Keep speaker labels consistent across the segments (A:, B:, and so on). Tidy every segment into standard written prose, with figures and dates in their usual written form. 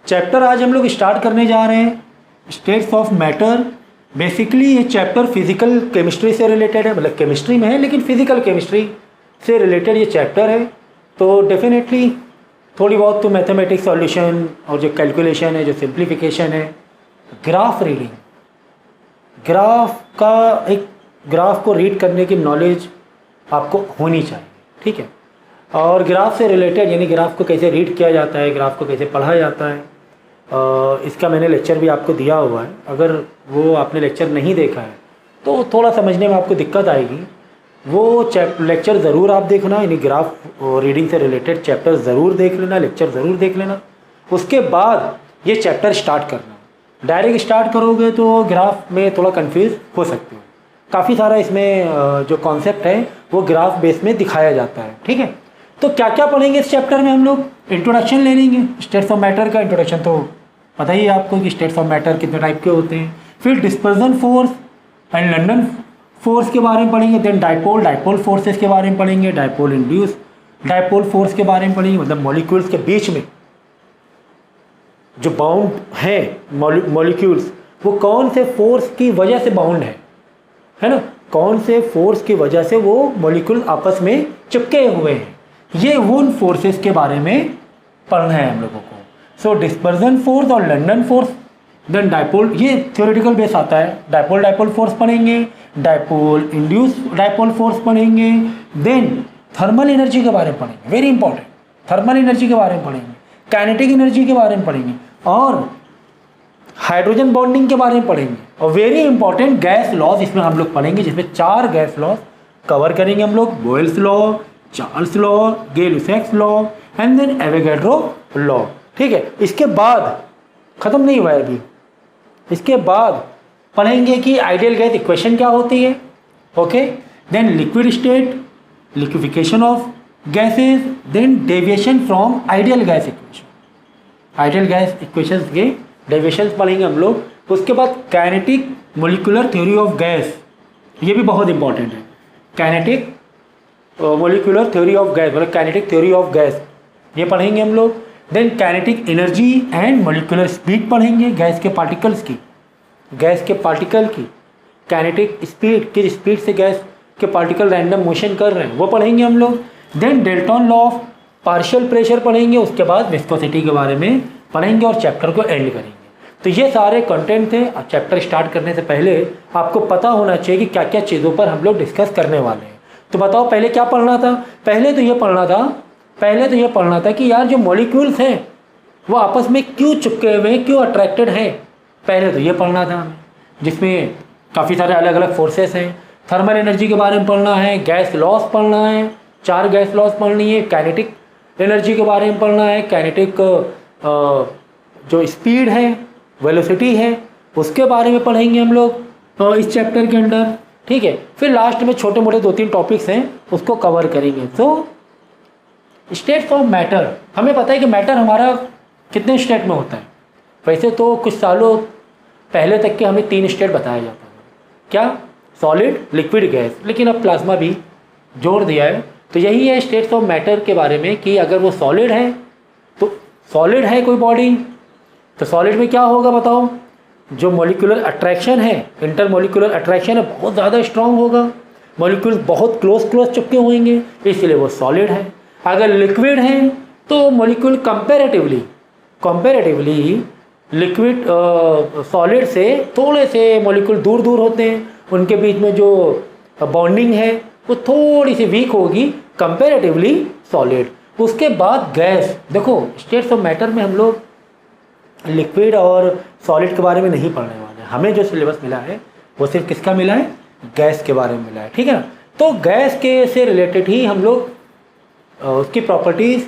A: Chapter आज हम लोग स्टार्ट करने जा रहे हैं स्टेट्स ऑफ मैटर। बेसिकली ये चैप्टर फिजिकल केमिस्ट्री से रिलेटेड है, मतलब केमिस्ट्री में है लेकिन फिजिकल केमिस्ट्री से रिलेटेड ये चैप्टर है। तो डेफिनेटली थोड़ी बहुत तो मैथमेटिक्स सॉल्यूशन और जो कैलकुलेशन है, जो सिंप्लीफिकेशन है, ग्राफ रीडिंग, ग्राफ को रीड करने की नॉलेज आपको होनी चाहिए, ठीक है। और ग्राफ से रिलेटेड यानी ग्राफ को कैसे रीड किया जाता है, ग्राफ को कैसे पढ़ा जाता है, इसका मैंने लेक्चर भी आपको दिया हुआ है। अगर वो आपने लेक्चर नहीं देखा है तो थोड़ा समझने में आपको दिक्कत आएगी। वो लेक्चर ज़रूर आप देखना, यानी ग्राफ रीडिंग से रिलेटेड चैप्टर ज़रूर देख लेना, लेक्चर ज़रूर देख लेना। उसके बाद ये चैप्टर स्टार्ट करना। डायरेक्ट स्टार्ट करोगे तो ग्राफ में थोड़ा कंफ्यूज हो सकते हो। काफ़ी सारा इसमें जो कॉन्सेप्ट है वो ग्राफ बेस में दिखाया जाता है, ठीक है। तो क्या क्या पढ़ेंगे इस चैप्टर में हम लोग? इंट्रोडक्शन ले लेंगे, स्टेट्स ऑफ मैटर का इंट्रोडक्शन तो पता ही है आपको कि स्टेट्स ऑफ मैटर कितने टाइप के होते हैं। फिर dispersion force and London force के बारे में पढ़ेंगे। देन डाइपोल फोर्सेस के बारे में पढ़ेंगे। डाइपोल इंड्यूस डाइपोल फोर्स के बारे में पढ़ेंगे, मतलब मॉलिक्यूल्स के बीच में जो बाउंड है मॉलिक्यूल्स, वो कौन से फोर्स की वजह से बाउंड है ना, कौन से फोर्स की वजह से वो मॉलिक्यूल आपस में चिपके हुए हैं। ये उन फोर्सेस के बारे में पढ़ना है हम लोगों को। सो डिस्पर्जन फोर्स और लंडन फोर्स, देन डाइपोल, ये थ्योरेटिकल बेस आता है। डाइपोल फोर्स पढ़ेंगे, डाइपोल इंड्यूस डाइपोल फोर्स पढ़ेंगे। देन थर्मल एनर्जी के बारे में पढ़ेंगे, वेरी इंपॉर्टेंट, थर्मल एनर्जी के बारे में पढ़ेंगे, काइनेटिक एनर्जी के बारे में पढ़ेंगे और हाइड्रोजन बॉन्डिंग के बारे में पढ़ेंगे। और वेरी इंपॉर्टेंट गैस लॉज इसमें हम लोग पढ़ेंगे, जिसमें 4 गैस लॉज कवर करेंगे हम लोग। Boyle's law, Charles law, Gay-Lussac's law and then Avogadro law, ठीक है। इसके बाद ख़त्म नहीं हुआ है अभी, इसके बाद पढ़ेंगे कि आइडियल गैस इक्वेशन क्या होती है, okay. Then liquid state, liquefication of gases, then deviation from ideal gas equation, ideal gas equation के डेविएशन पढ़ेंगे हम लोग। उसके बाद kinetic molecular theory of gas, ये भी बहुत इंपॉर्टेंट है। Kinetic molecular theory of gas, मतलब काइनेटिक थ्योरी ऑफ गैस, ये पढ़ेंगे हम लोग। Then kinetic energy and molecular speed पढ़ेंगे, गैस के पार्टिकल्स की, गैस के पार्टिकल की काइनेटिक स्पीड, किस स्पीड से गैस के पार्टिकल रैंडम मोशन कर रहे हैं, वो पढ़ेंगे हम लोग। Then Dalton law of partial pressure पढ़ेंगे। उसके बाद विस्कोसिटी के बारे में पढ़ेंगे और चैप्टर को एंड करेंगे। तो ये सारे कंटेंट थे। और चैप्टर स्टार्ट करने से पहले आपको पता होना चाहिए कि क्या क्या चीज़ों पर हम लोग डिस्कस करने वाले हैं। तो बताओ पहले क्या पढ़ना था? पहले तो ये पढ़ना था कि यार जो मॉलिक्यूल्स हैं वो आपस में क्यों चिपके हुए हैं, क्यों अट्रैक्टेड हैं। पहले तो ये पढ़ना था हमें, जिसमें काफ़ी सारे अलग अलग फोर्सेस हैं। थर्मल एनर्जी के बारे में पढ़ना है, गैस लॉस पढ़ना है, 4 गैस लॉस पढ़नी है, काइनेटिक एनर्जी के बारे में पढ़ना है, काइनेटिक जो स्पीड है, वेलोसिटी है, उसके बारे में पढ़ेंगे हम लोग इस चैप्टर के अंदर, ठीक है। फिर लास्ट में छोटे मोटे 2-3 टॉपिक्स हैं, उसको कवर करेंगे। तो स्टेट्स ऑफ मैटर, हमें पता है कि मैटर हमारा कितने स्टेट में होता है। वैसे तो कुछ सालों पहले तक के हमें 3 स्टेट बताया जाता है, क्या? Solid, liquid, gas. लेकिन अब प्लाज्मा भी जोड़ दिया है। तो यही है स्टेट्स ऑफ मैटर के बारे में कि अगर वो सॉलिड है तो सॉलिड है कोई बॉडी, तो सॉलिड में क्या होगा बताओ? जो मॉलिक्यूलर अट्रैक्शन है, इंटरमॉलिक्यूलर अट्रैक्शन है, बहुत ज़्यादा स्ट्रॉन्ग होगा, मॉलिक्यूल बहुत क्लोज चिपके होंगे, इसलिए वो सॉलिड है। अगर लिक्विड है तो मॉलिक्यूल कंपैरेटिवली लिक्विड सॉलिड से थोड़े से मॉलिक्यूल दूर होते हैं, उनके बीच में जो बॉन्डिंग है वो थोड़ी सी वीक होगी कंपैरेटिवली सॉलिड। उसके बाद गैस, देखो स्टेट्स ऑफ मैटर में हम लोग लिक्विड और सॉलिड के बारे में नहीं पढ़ने वाले। हमें जो सिलेबस मिला है वो सिर्फ किसका मिला है? गैस के बारे में मिला है, ठीक है ना। तो गैस के से रिलेटेड ही हम लोग उसकी प्रॉपर्टीज़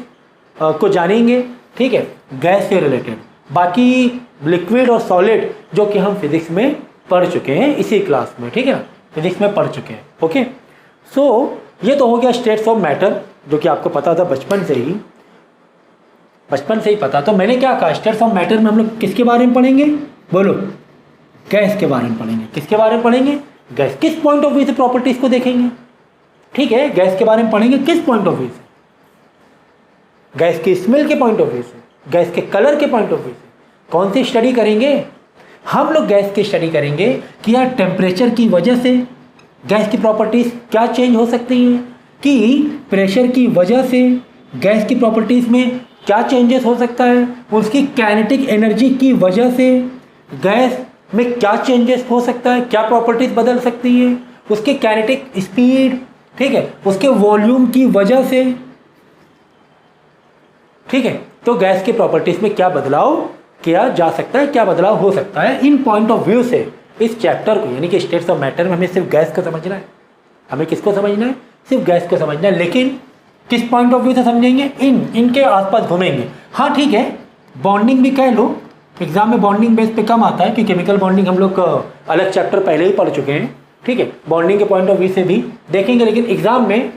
A: को जानेंगे, ठीक है, गैस से रिलेटेड। बाकी लिक्विड और सॉलिड जो कि हम फिज़िक्स में पढ़ चुके हैं इसी क्लास में, ठीक है ना, फिज़िक्स में पढ़ चुके हैं, ओके। सो ये तो हो गया स्टेट्स ऑफ मैटर, जो कि आपको पता था बचपन से ही पता। तो मैंने क्या कहा, स्टेट्स ऑफ मैटर में हम लोग किसके बारे में पढ़ेंगे? बोलो, गैस के बारे में पढ़ेंगे। किसके बारे में पढ़ेंगे? गैस। किस पॉइंट ऑफ व्यू से प्रॉपर्टीज़ को देखेंगे? ठीक है, गैस के बारे में पढ़ेंगे किस पॉइंट ऑफ व्यू से? गैस के स्मेल के पॉइंट ऑफ व्यू से, गैस के कलर के पॉइंट ऑफ व्यू से, कौन सी स्टडी करेंगे? हम लोग गैस की स्टडी करेंगे कि यार टेम्परेचर की वजह से गैस की प्रॉपर्टीज़ क्या चेंज हो सकती हैं, कि प्रेशर की वजह से गैस की प्रॉपर्टीज़ में क्या चेंजेस हो सकता है, उसकी काइनेटिक एनर्जी की वजह से गैस में क्या चेंजेस हो सकता है, क्या प्रॉपर्टीज़ बदल सकती हैं, उसके काइनेटिक स्पीड, ठीक है, उसके वॉल्यूम की वजह से, ठीक है, तो गैस की प्रॉपर्टीज़ में क्या बदलाव किया जा सकता है, क्या बदलाव हो सकता है। इन पॉइंट ऑफ व्यू से इस चैप्टर को यानी कि स्टेट्स ऑफ मैटर में हमें सिर्फ गैस को समझना है। हमें किसको समझना है? सिर्फ गैस को समझना है। लेकिन किस पॉइंट ऑफ व्यू से समझेंगे? इनके आसपास घूमेंगे। हाँ ठीक है, बॉन्डिंग भी कह लो, एग्जाम में बॉन्डिंग बेस पे कम आता है कि केमिकल बॉन्डिंग हम लोग अलग चैप्टर पहले ही पढ़ चुके हैं, ठीक है, बॉन्डिंग के पॉइंट ऑफ व्यू से भी देखेंगे। लेकिन एग्जाम में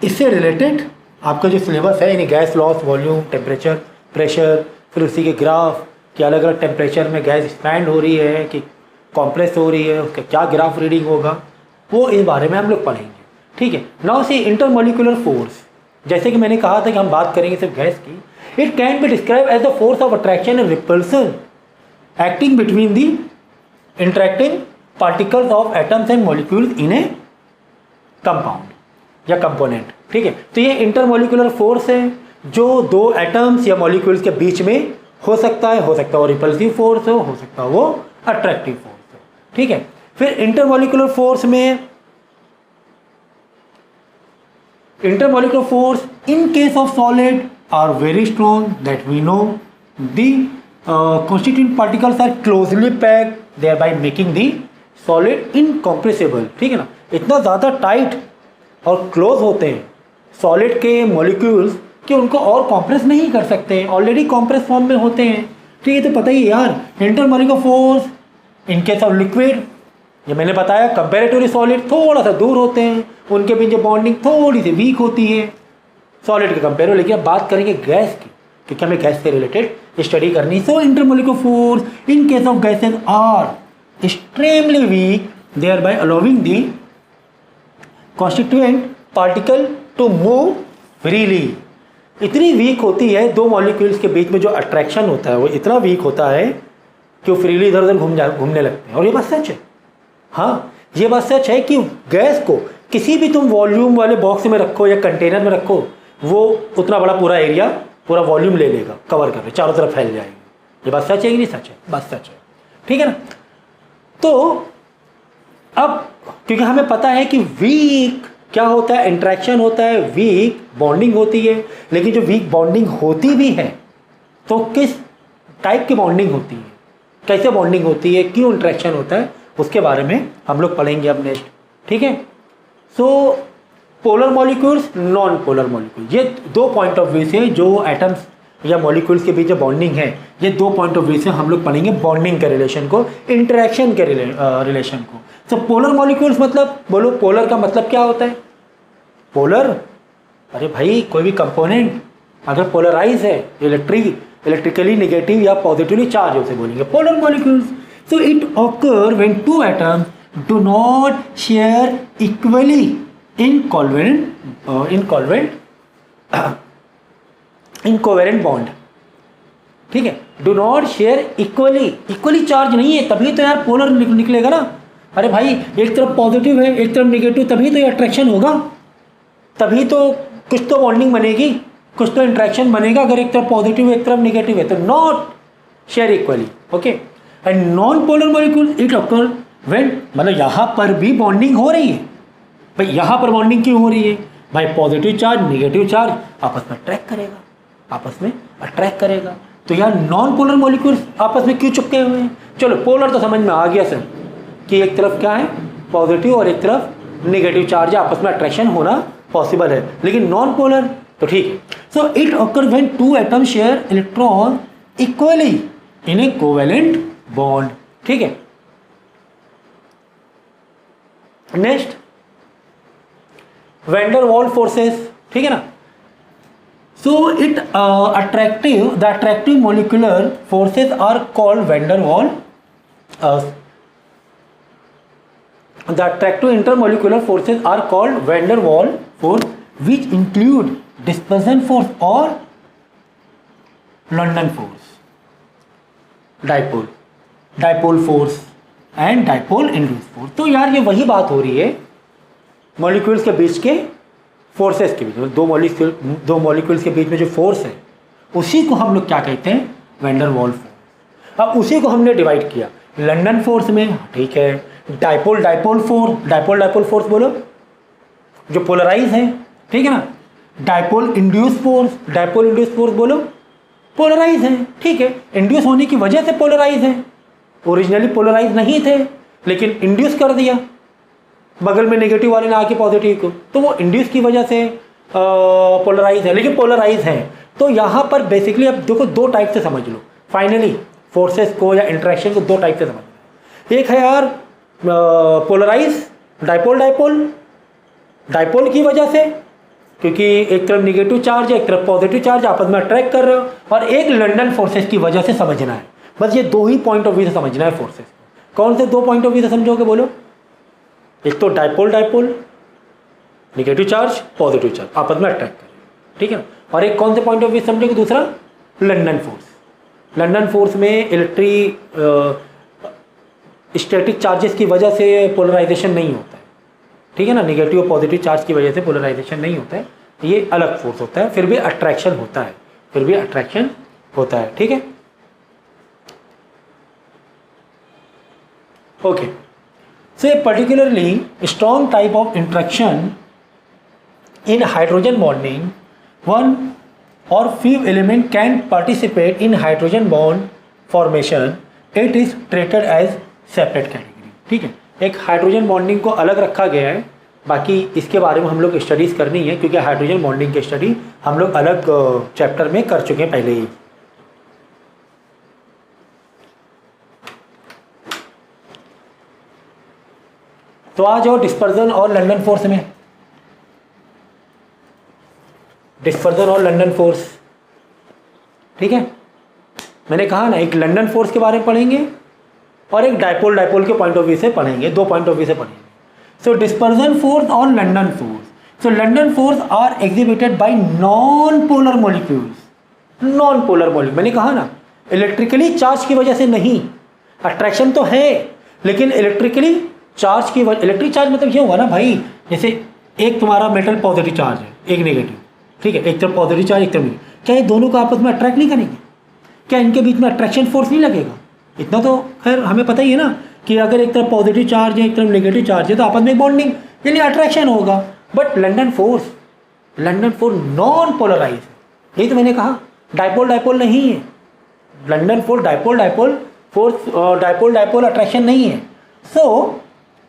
A: इससे रिलेटेड आपका जो सिलेबस है यानी gas laws, volume, temperature, pressure, फिर उसी के ग्राफ कि अलग अलग टेम्परेचर में गैस एक्सपैंड हो रही है कि कॉम्प्रेस हो रही है, उसका क्या ग्राफ रीडिंग होगा, वो इस बारे में हम लोग पढ़ेंगे, ठीक है। नाउ सी इंटरमोलिकुलर फोर्स, जैसे कि मैंने कहा था कि हम बात करेंगे सिर्फ गैस की। It can be describe as the force of attraction and repulsion acting between the interacting particles of atoms and molecules in a compound या कंपोनेंट, ठीक है। तो ये इंटरमोलिकुलर फोर्स है जो दो एटम्स या मॉलिक्यूल्स के बीच में हो सकता है वो रिपल्सिव फोर्स हो सकता है वो अट्रैक्टिव फोर्स हो, ठीक है। फिर इंटरमोलिकुलर फोर्स में intermolecular force in case of solid are very strong that we know the constituent particles are closely packed thereby making the solid incompressible, ठीक है ना। इतना ज़्यादा टाइट और क्लोज होते हैं सॉलिड के मॉलिक्यूल्स कि उनको और कॉम्प्रेस नहीं कर सकते हैं, ऑलरेडी कॉम्प्रेस फॉर्म में होते हैं, ठीक है। तो पता ही यार intermolecular force in case of liquid, ये मैंने बताया कंपेरेटिवली सॉलिड थोड़ा सा दूर होते हैं, उनके बीच जो बॉन्डिंग थोड़ी सी वीक होती है सॉलिड के कंपेयर। लेकिन अब बात करेंगे गैस की, क्योंकि हमें गैस से रिलेटेड स्टडी करनी। So intermolecular force in case of gases are extremely weak thereby allowing the constituent particle to move freely. इतनी वीक होती है दो मॉलिक्यूल्स के बीच में जो अट्रैक्शन होता है वो इतना वीक होता है कि वो फ्रीली इधर उधर घूमने लगते हैं। और ये बात सच है, हाँ ये बात सच है कि गैस को किसी भी तुम वॉल्यूम वाले बॉक्स में रखो या कंटेनर में रखो, वो उतना बड़ा पूरा एरिया पूरा वॉल्यूम ले लेगा, कवर कर ले, चारों तरफ फैल जाएगी। ये बात सच है कि नहीं सच है? बात सच है, ठीक है ना। तो अब क्योंकि हमें पता है कि वीक क्या होता है, इंट्रैक्शन होता है, वीक बॉन्डिंग होती है। लेकिन जो वीक बॉन्डिंग होती भी है तो किस टाइप की बॉन्डिंग होती है, कैसे बॉन्डिंग होती है, क्यों इंट्रैक्शन होता है, उसके बारे में हम लोग पढ़ेंगे अब नेक्स्ट, ठीक है। So polar molecules, non polar molecule, ये दो पॉइंट ऑफ व्यू से जो एटम्स या मॉलिक्यूल्स के बीच जो बॉन्डिंग है, ये दो पॉइंट ऑफ व्यू से हम लोग पढ़ेंगे बॉन्डिंग के रिलेशन को, इंटरेक्शन के रिलेशन को। सो पोलर मॉलिक्यूल्स मतलब, बोलो पोलर का मतलब क्या होता है? पोलर, अरे भाई कोई भी कंपोनेंट अगर पोलराइज है, इलेक्ट्रिकली नेगेटिव या पॉजिटिवली चार्ज, उसे बोलेंगे polar molecules. So it occur when two atoms do not share equally in covalent bond, ठीक है। Do not share equally charge नहीं है, तभी तो यार पोलर निकलेगा ना। अरे भाई एक तरफ पॉजिटिव है एक तरफ नेगेटिव, तभी तो ये अट्रैक्शन होगा, तभी तो कुछ तो बॉन्डिंग बनेगी, कुछ तो इंट्रैक्शन बनेगा। अगर एक तरफ पॉजिटिव एक तरफ नेगेटिव है तो not share equally, okay. And non polar molecule it occur when, मतलब यहाँ पर भी बॉन्डिंग हो रही है। भाई यहाँ पर बॉन्डिंग क्यों हो रही है? भाई पॉजिटिव चार्ज नेगेटिव चार्ज आपस में अट्रैक्ट करेगा, तो यार नॉन पोलर मॉलिक्यूल्स आपस में क्यों चिपके हुए हैं? चलो पोलर तो समझ में आ गया सर कि एक तरफ क्या है पॉजिटिव और एक तरफ नेगेटिव चार्ज, आपस में अट्रैक्शन होना पॉसिबल है। लेकिन नॉन पोलर तो ठीक है। So it occur when two atom share electron equally in a covalent bond, ठीक है। नेक्स्ट वैन डर वाल फोर्सेस, ठीक है ना। So it the attractive molecular forces are called van der Waal, the attractive intermolecular forces are called van der Waal force which include dispersion force और London force, dipole, dipole force and dipole induce force. तो यार ये वही बात हो रही है molecules के बीच के फोर्सेस के बीच में, दो मॉलिक्यूल्स के बीच में जो फोर्स है उसी को हम लोग क्या कहते हैं, वैन डर वाल्स फोर्स। अब उसी को हमने डिवाइड किया लंडन फोर्स में, ठीक है, dipole dipole force, dipole dipole force बोलो जो पोलराइज है, ठीक है ना, dipole induce force, dipole induce force बोलो पोलराइज है, ठीक है, इंड्यूस होने की वजह से पोलराइज है, ओरिजिनली पोलराइज नहीं थे लेकिन इंड्यूस कर दिया बगल में नेगेटिव वाले ने आके पॉजिटिव को, तो वो इंड्यूस की वजह से पोलराइज है, लेकिन पोलराइज है। तो यहाँ पर बेसिकली अब देखो दो टाइप से समझ लो फाइनली फोर्सेस को या इंटरेक्शन को, दो टाइप से समझ लो। एक है यार पोलराइज डाइपोल डाइपोल, डाइपोल की वजह से क्योंकि एक तरफ निगेटिव चार्ज है एक तरफ पॉजिटिव चार्ज आपस में अट्रैक्ट कर रहे हो, और एक लंडन फोर्सेस की वजह से समझना है। बस ये दो ही पॉइंट ऑफ व्यू से समझना है फोर्सेस। कौन से दो पॉइंट ऑफ व्यू से समझोगे बोलो? एक तो dipole dipole, negative charge positive charge आपस में अट्रैक्ट कर रहे हैं, ठीक है ना, और एक कौन से पॉइंट ऑफ व्यू से समझोगे? दूसरा लंडन फोर्स। लंडन फोर्स में स्टैटिक चार्जेस की वजह से पोलराइजेशन नहीं होता है, ठीक है ना, निगेटिव और पॉजिटिव चार्ज की वजह से पोलराइजेशन नहीं होता है, ये अलग फोर्स होता है, फिर भी अट्रैक्शन होता है, फिर भी अट्रैक्शन होता है, ठीक है, okay. So A particularly strong type of interaction in hydrogen bonding, one or few element can participate in hydrogen bond formation, it is treated as separate category, ठीक है। एक हाइड्रोजन बॉन्डिंग को अलग रखा गया है, बाकी इसके बारे में हम लोग स्टडीज़ करनी है क्योंकि हाइड्रोजन बॉन्डिंग की स्टडी हम लोग अलग चैप्टर में कर चुके हैं पहले ही। तो आ जाओ डिस्पर्जन और लंडन फोर्स में। डिस्पर्जन और लंडन फोर्स, ठीक है, मैंने कहा ना एक लंडन फोर्स के बारे में पढ़ेंगे और एक डाइपोल डाइपोल के पॉइंट ऑफ व्यू से पढ़ेंगे, दो पॉइंट ऑफ व्यू से पढ़ेंगे। सो डिस्पर्जन फोर्स और London force. So London force are exhibited by non polar molecules. Non polar molecule मैंने कहा ना इलेक्ट्रिकली चार्ज की वजह से नहीं, अट्रैक्शन तो है लेकिन इलेक्ट्रिकली चार्ज की वजह, इलेक्ट्रिक चार्ज मतलब ये होगा ना भाई, जैसे एक तुम्हारा मेटल पॉजिटिव चार्ज है एक नेगेटिव, ठीक है, एक तरफ पॉजिटिव चार्ज एक तरफ नेगेटिव, क्या ये दोनों को आपस में अट्रैक्ट नहीं करेंगे? क्या इनके बीच में अट्रैक्शन फोर्स नहीं लगेगा? इतना तो खैर हमें पता ही है ना कि अगर एक तरफ पॉजिटिव चार्ज है एक तरफ नेगेटिव चार्ज है तो आपस में बॉन्डिंग यानी अट्रैक्शन होगा। But London force non polarize है, यही तो मैंने कहा, डाइपोल डाइपोल नहीं है। London force dipole dipole force, dipole dipole attraction नहीं है। सो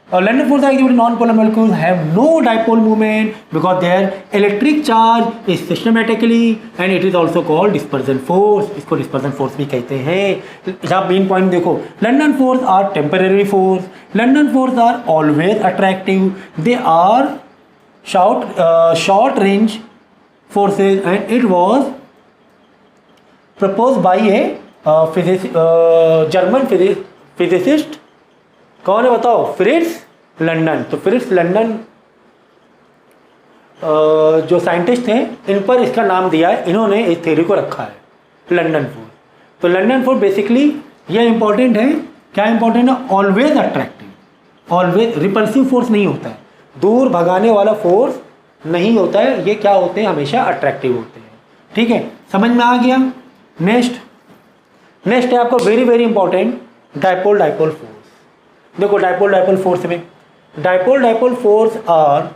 A: London force are exhibited non-polar molecules have no dipole moment because their electric charge is systematically and it is also called dispersion force। इसको dispersion force भी कहते हैं। यहाँ main point देखो, London force are temporary force, London force are always attractive, they are short range forces and it was proposed by a German physicist, कौन है बताओ? Fritz London. तो फ्रिट्ज लंडन जो साइंटिस्ट हैं इन पर इसका नाम दिया है, इन्होंने इस थ्योरी को रखा है लंडन फोर्स। तो लंडन फोर्स बेसिकली ये इंपॉर्टेंट है, क्या इंपॉर्टेंट है? Always attractive, always repulsive force नहीं होता है, दूर भगाने वाला फोर्स नहीं होता है, ये क्या होते हैं? हमेशा अट्रैक्टिव होते हैं, ठीक है, समझ में आ गया। नेक्स्ट है आपको very very important dipole dipole force. देखो डाइपोल डाइपोल फोर्स में, dipole dipole force are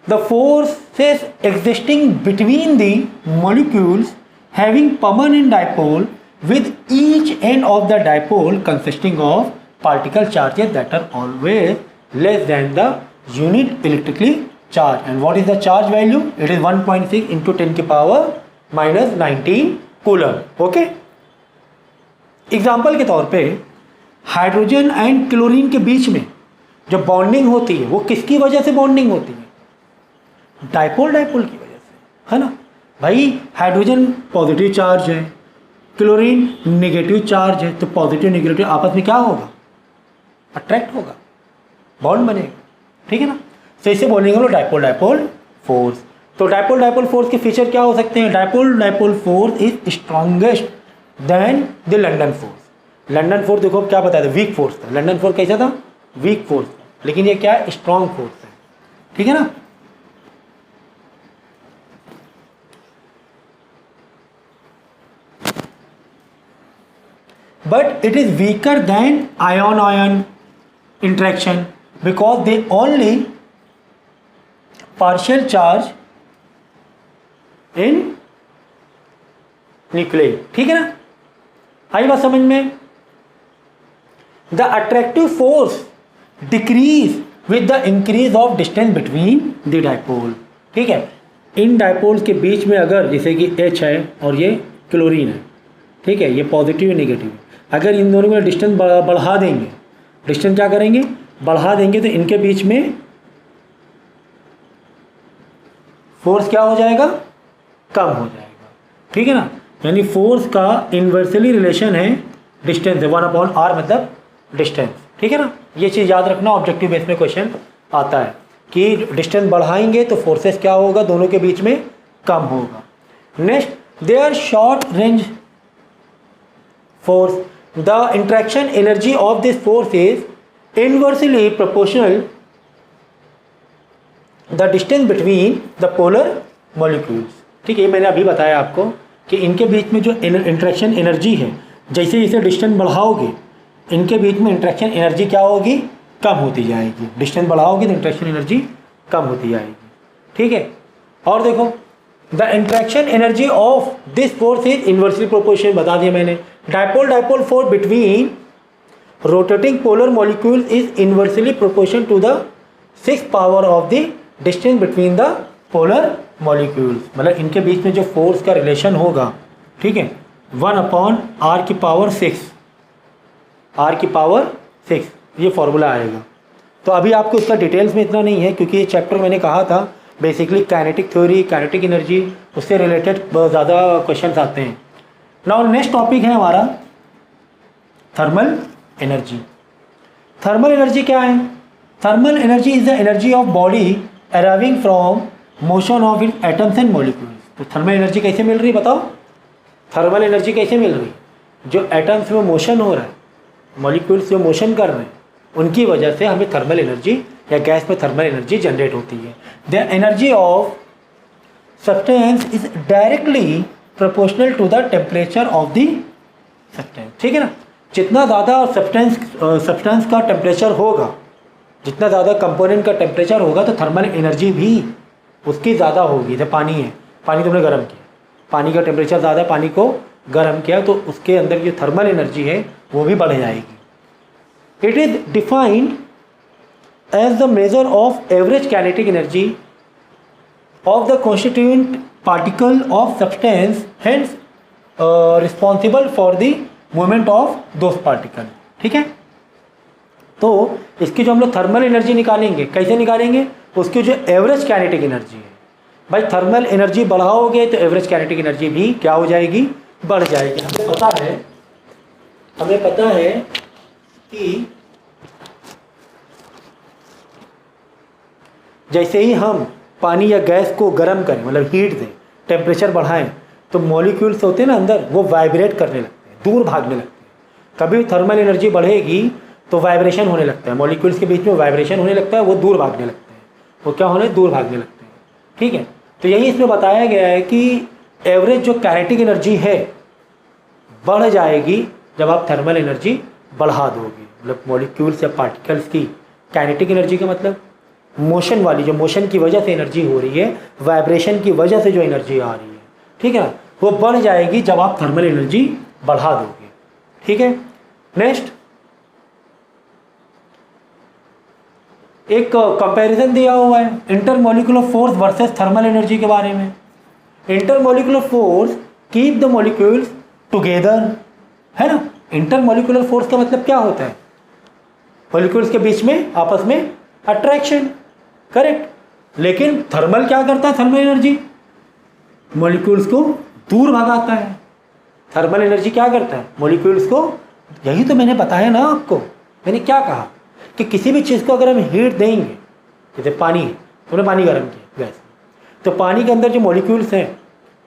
A: the forces existing between the molecules having permanent dipole with each end of the dipole consisting of particle charges that are always less than the unit electrically charged. And what is the charge value? It is 1.6 into 10 की power minus 19 coulomb. Okay, example के तौर पे hydrogen and chlorine के बीच में जो bonding होती है वो किसकी वजह से बॉन्डिंग होती है? डाइपोल डाइपोल की वजह से, है ना भाई। हाइड्रोजन पॉजिटिव चार्ज है, क्लोरीन नेगेटिव चार्ज है, तो पॉजिटिव नेगेटिव आपस में क्या होगा? अट्रैक्ट होगा, बॉन्ड बनेगा, ठीक है ना। तो इसे बोलेंगे हम लोग डाइपोल डाइपोल फोर्स। तो डायपोल डायपोल फोर्स के फीचर क्या हो सकते हैं? Dipole dipole force is strongest than the London force. London force देखो क्या बताया था, वीक फोर्स था। लंदन फोर्स कैसा था? वीक फोर्स था। लेकिन ये क्या है? स्ट्रॉन्ग फोर्स है, ठीक है ना। But it is weaker then ion ion interaction because they only partial charge in nucleus, ठीक है ना। आई बात समझ में? The attractive force decrease with the increase of distance between the dipole, ठीक है। इन डायपोल्स के बीच में अगर जैसे कि H है और ये क्लोरीन है, ठीक है, ये पॉजिटिव है नेगेटिव है, अगर इन दोनों में डिस्टेंस बढ़ा देंगे, डिस्टेंस क्या करेंगे? बढ़ा देंगे, तो इनके बीच में फोर्स क्या हो जाएगा? कम हो जाएगा, ठीक है ना। यानी फोर्स का इन्वर्सली रिलेशन है डिस्टेंस से, 1/r मतलब डिस्टेंस, ठीक है ना। ये चीज़ याद रखना, ऑब्जेक्टिव बेस में क्वेश्चन आता है कि डिस्टेंस बढ़ाएंगे तो फोर्सेस क्या होगा? दोनों के बीच में कम होगा। Next, there short range force, the interaction energy of this force is inversely proportional the distance between the polar molecules, ठीक है। ये मैंने अभी बताया आपको कि इनके बीच में जो इंट्रैक्शन एनर्जी है, जैसे जैसे डिस्टेंस बढ़ाओगे इनके बीच में इंट्रैक्शन एनर्जी क्या होगी? कम होती जाएगी। डिस्टेंस बढ़ाओगे तो इंट्रैक्शन एनर्जी कम होती जाएगी, ठीक है। और देखो, the interaction energy of this force is inversely proportional, बता दिया मैंने। Dipole dipole force between rotating polar molecule is inversely proportional to the 6th power of the distance between the polar molecules, मतलब इनके बीच में जो फोर्स का relation होगा, ठीक है, 1/r की पावर 6, r की पावर 6, ये फॉर्मूला आएगा। तो अभी आपको इसका डिटेल्स में इतना नहीं है क्योंकि ये चैप्टर मैंने कहा था basically kinetic theory, kinetic energy, उससे रिलेटेड बहुत ज़्यादा क्वेश्चंस आते हैं। नाउ नेक्स्ट टॉपिक है हमारा थर्मल एनर्जी। थर्मल एनर्जी क्या है? Thermal energy is the energy of body arriving from motion of it atoms and molecules. तो थर्मल एनर्जी कैसे मिल रही बताओ? थर्मल एनर्जी कैसे मिल रही? जो एटम्स में मोशन हो रहा है, मॉलिक्यूल्स जो मोशन कर रहे हैं, उनकी वजह से हमें थर्मल एनर्जी या गैस में थर्मल एनर्जी जनरेट होती है। The energy of substance is directly proportional to the temperature of the substance, ठीक है ना। जितना ज़्यादा सब्सटेंस का टेम्परेचर होगा, जितना ज़्यादा कंपोनेंट का टेम्परेचर होगा, तो थर्मल एनर्जी भी उसकी ज़्यादा होगी। जैसे पानी है, पानी तुमने गर्म किया, पानी का टेम्परेचर ज़्यादा, पानी को गर्म किया, तो उसके अंदर जो थर्मल एनर्जी है वो भी बढ़ जाएगी। It is defined as the measure of average kinetic energy of the constituent particle of substance, hence responsible for the movement of those particle, ठीक है। तो इसकी जो हम लोग थर्मल एनर्जी निकालेंगे, कैसे निकालेंगे? उसकी जो एवरेज काइनेटिक एनर्जी है, भाई थर्मल एनर्जी बढ़ाओगे तो एवरेज काइनेटिक एनर्जी भी क्या हो जाएगी? बढ़ जाएगी। हमें पता है कि जैसे ही हम पानी या गैस को गर्म करें, मतलब हीट दें, टेम्परेचर बढ़ाएं, तो मॉलिक्यूल्स होते हैं ना अंदर, वो वाइब्रेट करने लगते हैं, दूर भागने लगते हैं। कभी थर्मल एनर्जी बढ़ेगी तो वाइब्रेशन होने लगता है, मॉलिक्यूल्स के बीच में वाइब्रेशन होने लगता है, वो दूर भागने लगते हैं। वो क्या होने? दूर भागने लगते हैं, ठीक है। तो यही इसमें बताया गया है कि एवरेज जो काइनेटिक एनर्जी है बढ़ जाएगी जब आप थर्मल एनर्जी बढ़ा दोगे। मतलब मॉलिक्यूल्स या पार्टिकल्स की काइनेटिक एनर्जी का मतलब मोशन वाली, जो मोशन की वजह से एनर्जी हो रही है, वाइब्रेशन की वजह से जो एनर्जी आ रही है, ठीक है ना, वो बढ़ जाएगी जब आप थर्मल एनर्जी बढ़ा दोगे, ठीक है। नेक्स्ट एक कंपैरिजन दिया हुआ है intermolecular force versus thermal energy के बारे में। Intermolecular force keep the molecules together, है ना। इंटरमॉलिक्यूलर फोर्स का मतलब क्या होता है? मॉलिक्यूल्स के बीच में आपस में अट्रैक्शन, करेक्ट। लेकिन थर्मल क्या करता है? थर्मल एनर्जी मॉलिक्यूल्स को दूर भगाता है। थर्मल एनर्जी क्या करता है? मॉलिक्यूल्स को, यही तो मैंने बताया ना आपको, मैंने क्या कहा कि किसी भी चीज़ को अगर हम हीट देंगे, जैसे पानी है, तुमने पानी गर्म किया गैस, तो पानी के अंदर जो मॉलिक्यूल्स हैं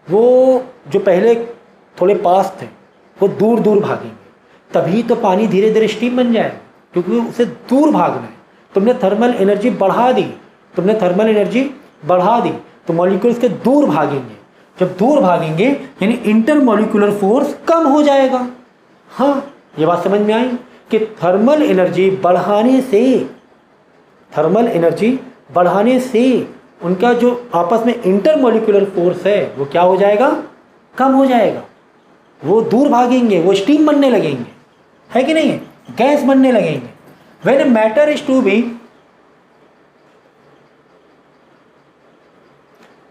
A: वो जो पहले थोड़े पास थे वो दूर दूर भागेंगे, तभी तो पानी धीरे धीरे स्टीम बन जाए, क्योंकि उसे दूर भागना है। तुमने थर्मल एनर्जी बढ़ा दी, तुमने थर्मल एनर्जी बढ़ा दी तो मॉलिक्यूल्स के दूर भागेंगे। जब दूर भागेंगे यानी इंटरमॉलिक्यूलर फोर्स कम हो जाएगा। हाँ, ये बात समझ में आई कि थर्मल एनर्जी बढ़ाने से उनका जो आपस में इंटरमॉलिक्यूलर फोर्स है वो क्या हो जाएगा, कम हो जाएगा। वो दूर भागेंगे, वो स्टीम बनने लगेंगे, है कि नहीं है, गैस बनने लगेंगे। When matter is to be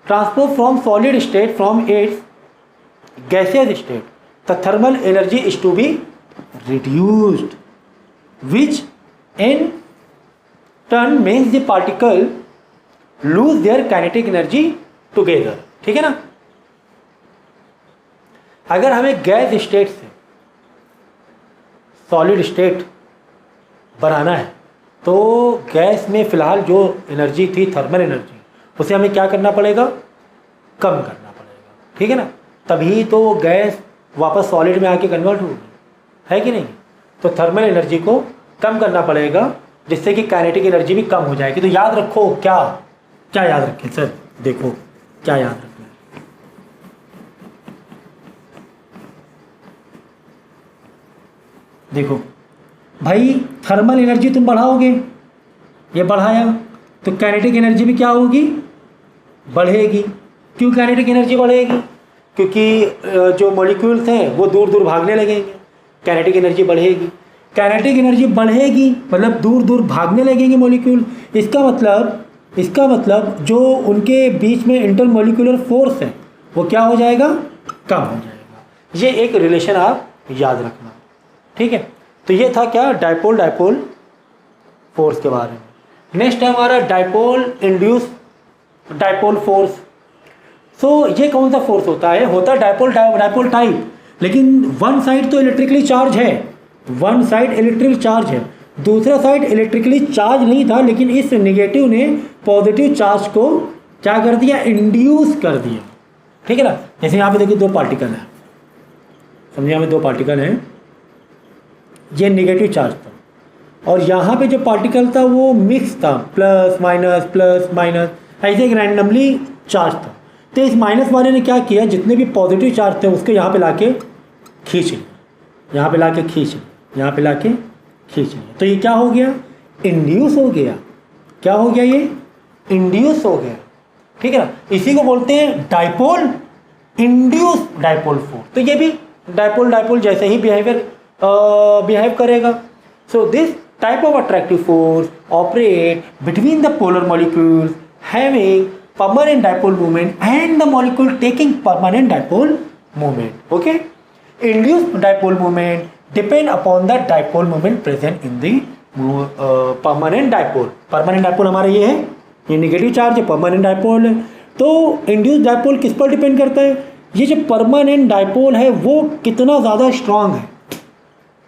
A: transfer from solid state from its gaseous state, the thermal energy is to be reduced, which in turn makes the particle lose their kinetic energy together। ठीक है ना। अगर हमें gas state से solid state बनाना है तो gas में फिलहाल जो एनर्जी थी थर्मल एनर्जी, उसे हमें क्या करना पड़ेगा, कम करना पड़ेगा। ठीक है ना, तभी तो वो गैस वापस सॉलिड में आके कन्वर्ट होगी, है कि नहीं। तो थर्मल एनर्जी को कम करना पड़ेगा जिससे कि काइनेटिक एनर्जी भी कम हो जाएगी। तो याद रखो, क्या क्या याद रखें सर, देखो क्या याद रखना है। देखो भाई, थर्मल एनर्जी तुम बढ़ाओगे, ये बढ़ाया तो काइनेटिक एनर्जी भी क्या होगी, बढ़ेगी। क्यों काइनेटिक एनर्जी बढ़ेगी, क्योंकि जो मॉलिक्यूल्स हैं वो दूर दूर भागने लगेंगे, काइनेटिक एनर्जी बढ़ेगी। काइनेटिक एनर्जी बढ़ेगी मतलब दूर दूर भागने लगेंगे मॉलिक्यूल। इसका मतलब जो उनके बीच में इंटरमॉलिक्यूलर फोर्स है वो क्या हो जाएगा, कम हो जाएगा। ये एक रिलेशन आप याद रखना, ठीक है। तो ये था क्या, डाइपोल डाइपोल फोर्स के बारे में। नेक्स्ट है हमारा डाइपोल इंड्यूस डाइपोल फोर्स। सो ये कौन सा फोर्स होता है, होता है डाइपोल टाइप, लेकिन वन साइड तो इलेक्ट्रिकली चार्ज है, वन साइड इलेक्ट्रिकल चार्ज है, दूसरा साइड इलेक्ट्रिकली चार्ज नहीं था, लेकिन इस नेगेटिव ने पॉजिटिव चार्ज को क्या कर दिया, इंड्यूस कर दिया। ठीक है ना। जैसे यहाँ पे देखिए दो पार्टिकल है, समझिए यहाँ पे दो पार्टिकल हैं, ये नेगेटिव चार्ज था और यहाँ पे जो पार्टिकल था वो मिक्स था, प्लस माइनस ऐसे एक रैंडमली चार्ज था। तो इस माइनस वाले ने क्या किया, जितने भी पॉजिटिव चार्ज थे उसको यहाँ पे लाके खींच लिया, यहाँ पे लाके खींच लिया, यहाँ पे लाके खींच लिया। तो ये क्या हो गया, इंड्यूस हो गया। क्या हो गया, ये इंड्यूस हो गया। ठीक है ना। इसी को बोलते हैं डाइपोल इंड्यूस डाइपोल फोर्स। तो ये भी डाइपोल जैसे ही बिहेव करेगा। So this type of attractive force operate between the polar molecules having permanent dipole moment and the molecule taking permanent dipole moment. Okay, induced dipole moment depend upon the dipole moment present in the permanent dipole. permanent dipole हमारा ये है, ये negative charge है, permanent dipole है। तो induced dipole किस पर depend करता है, ये जो परमानेंट डाइपोल है वो कितना ज़्यादा स्ट्रांग है,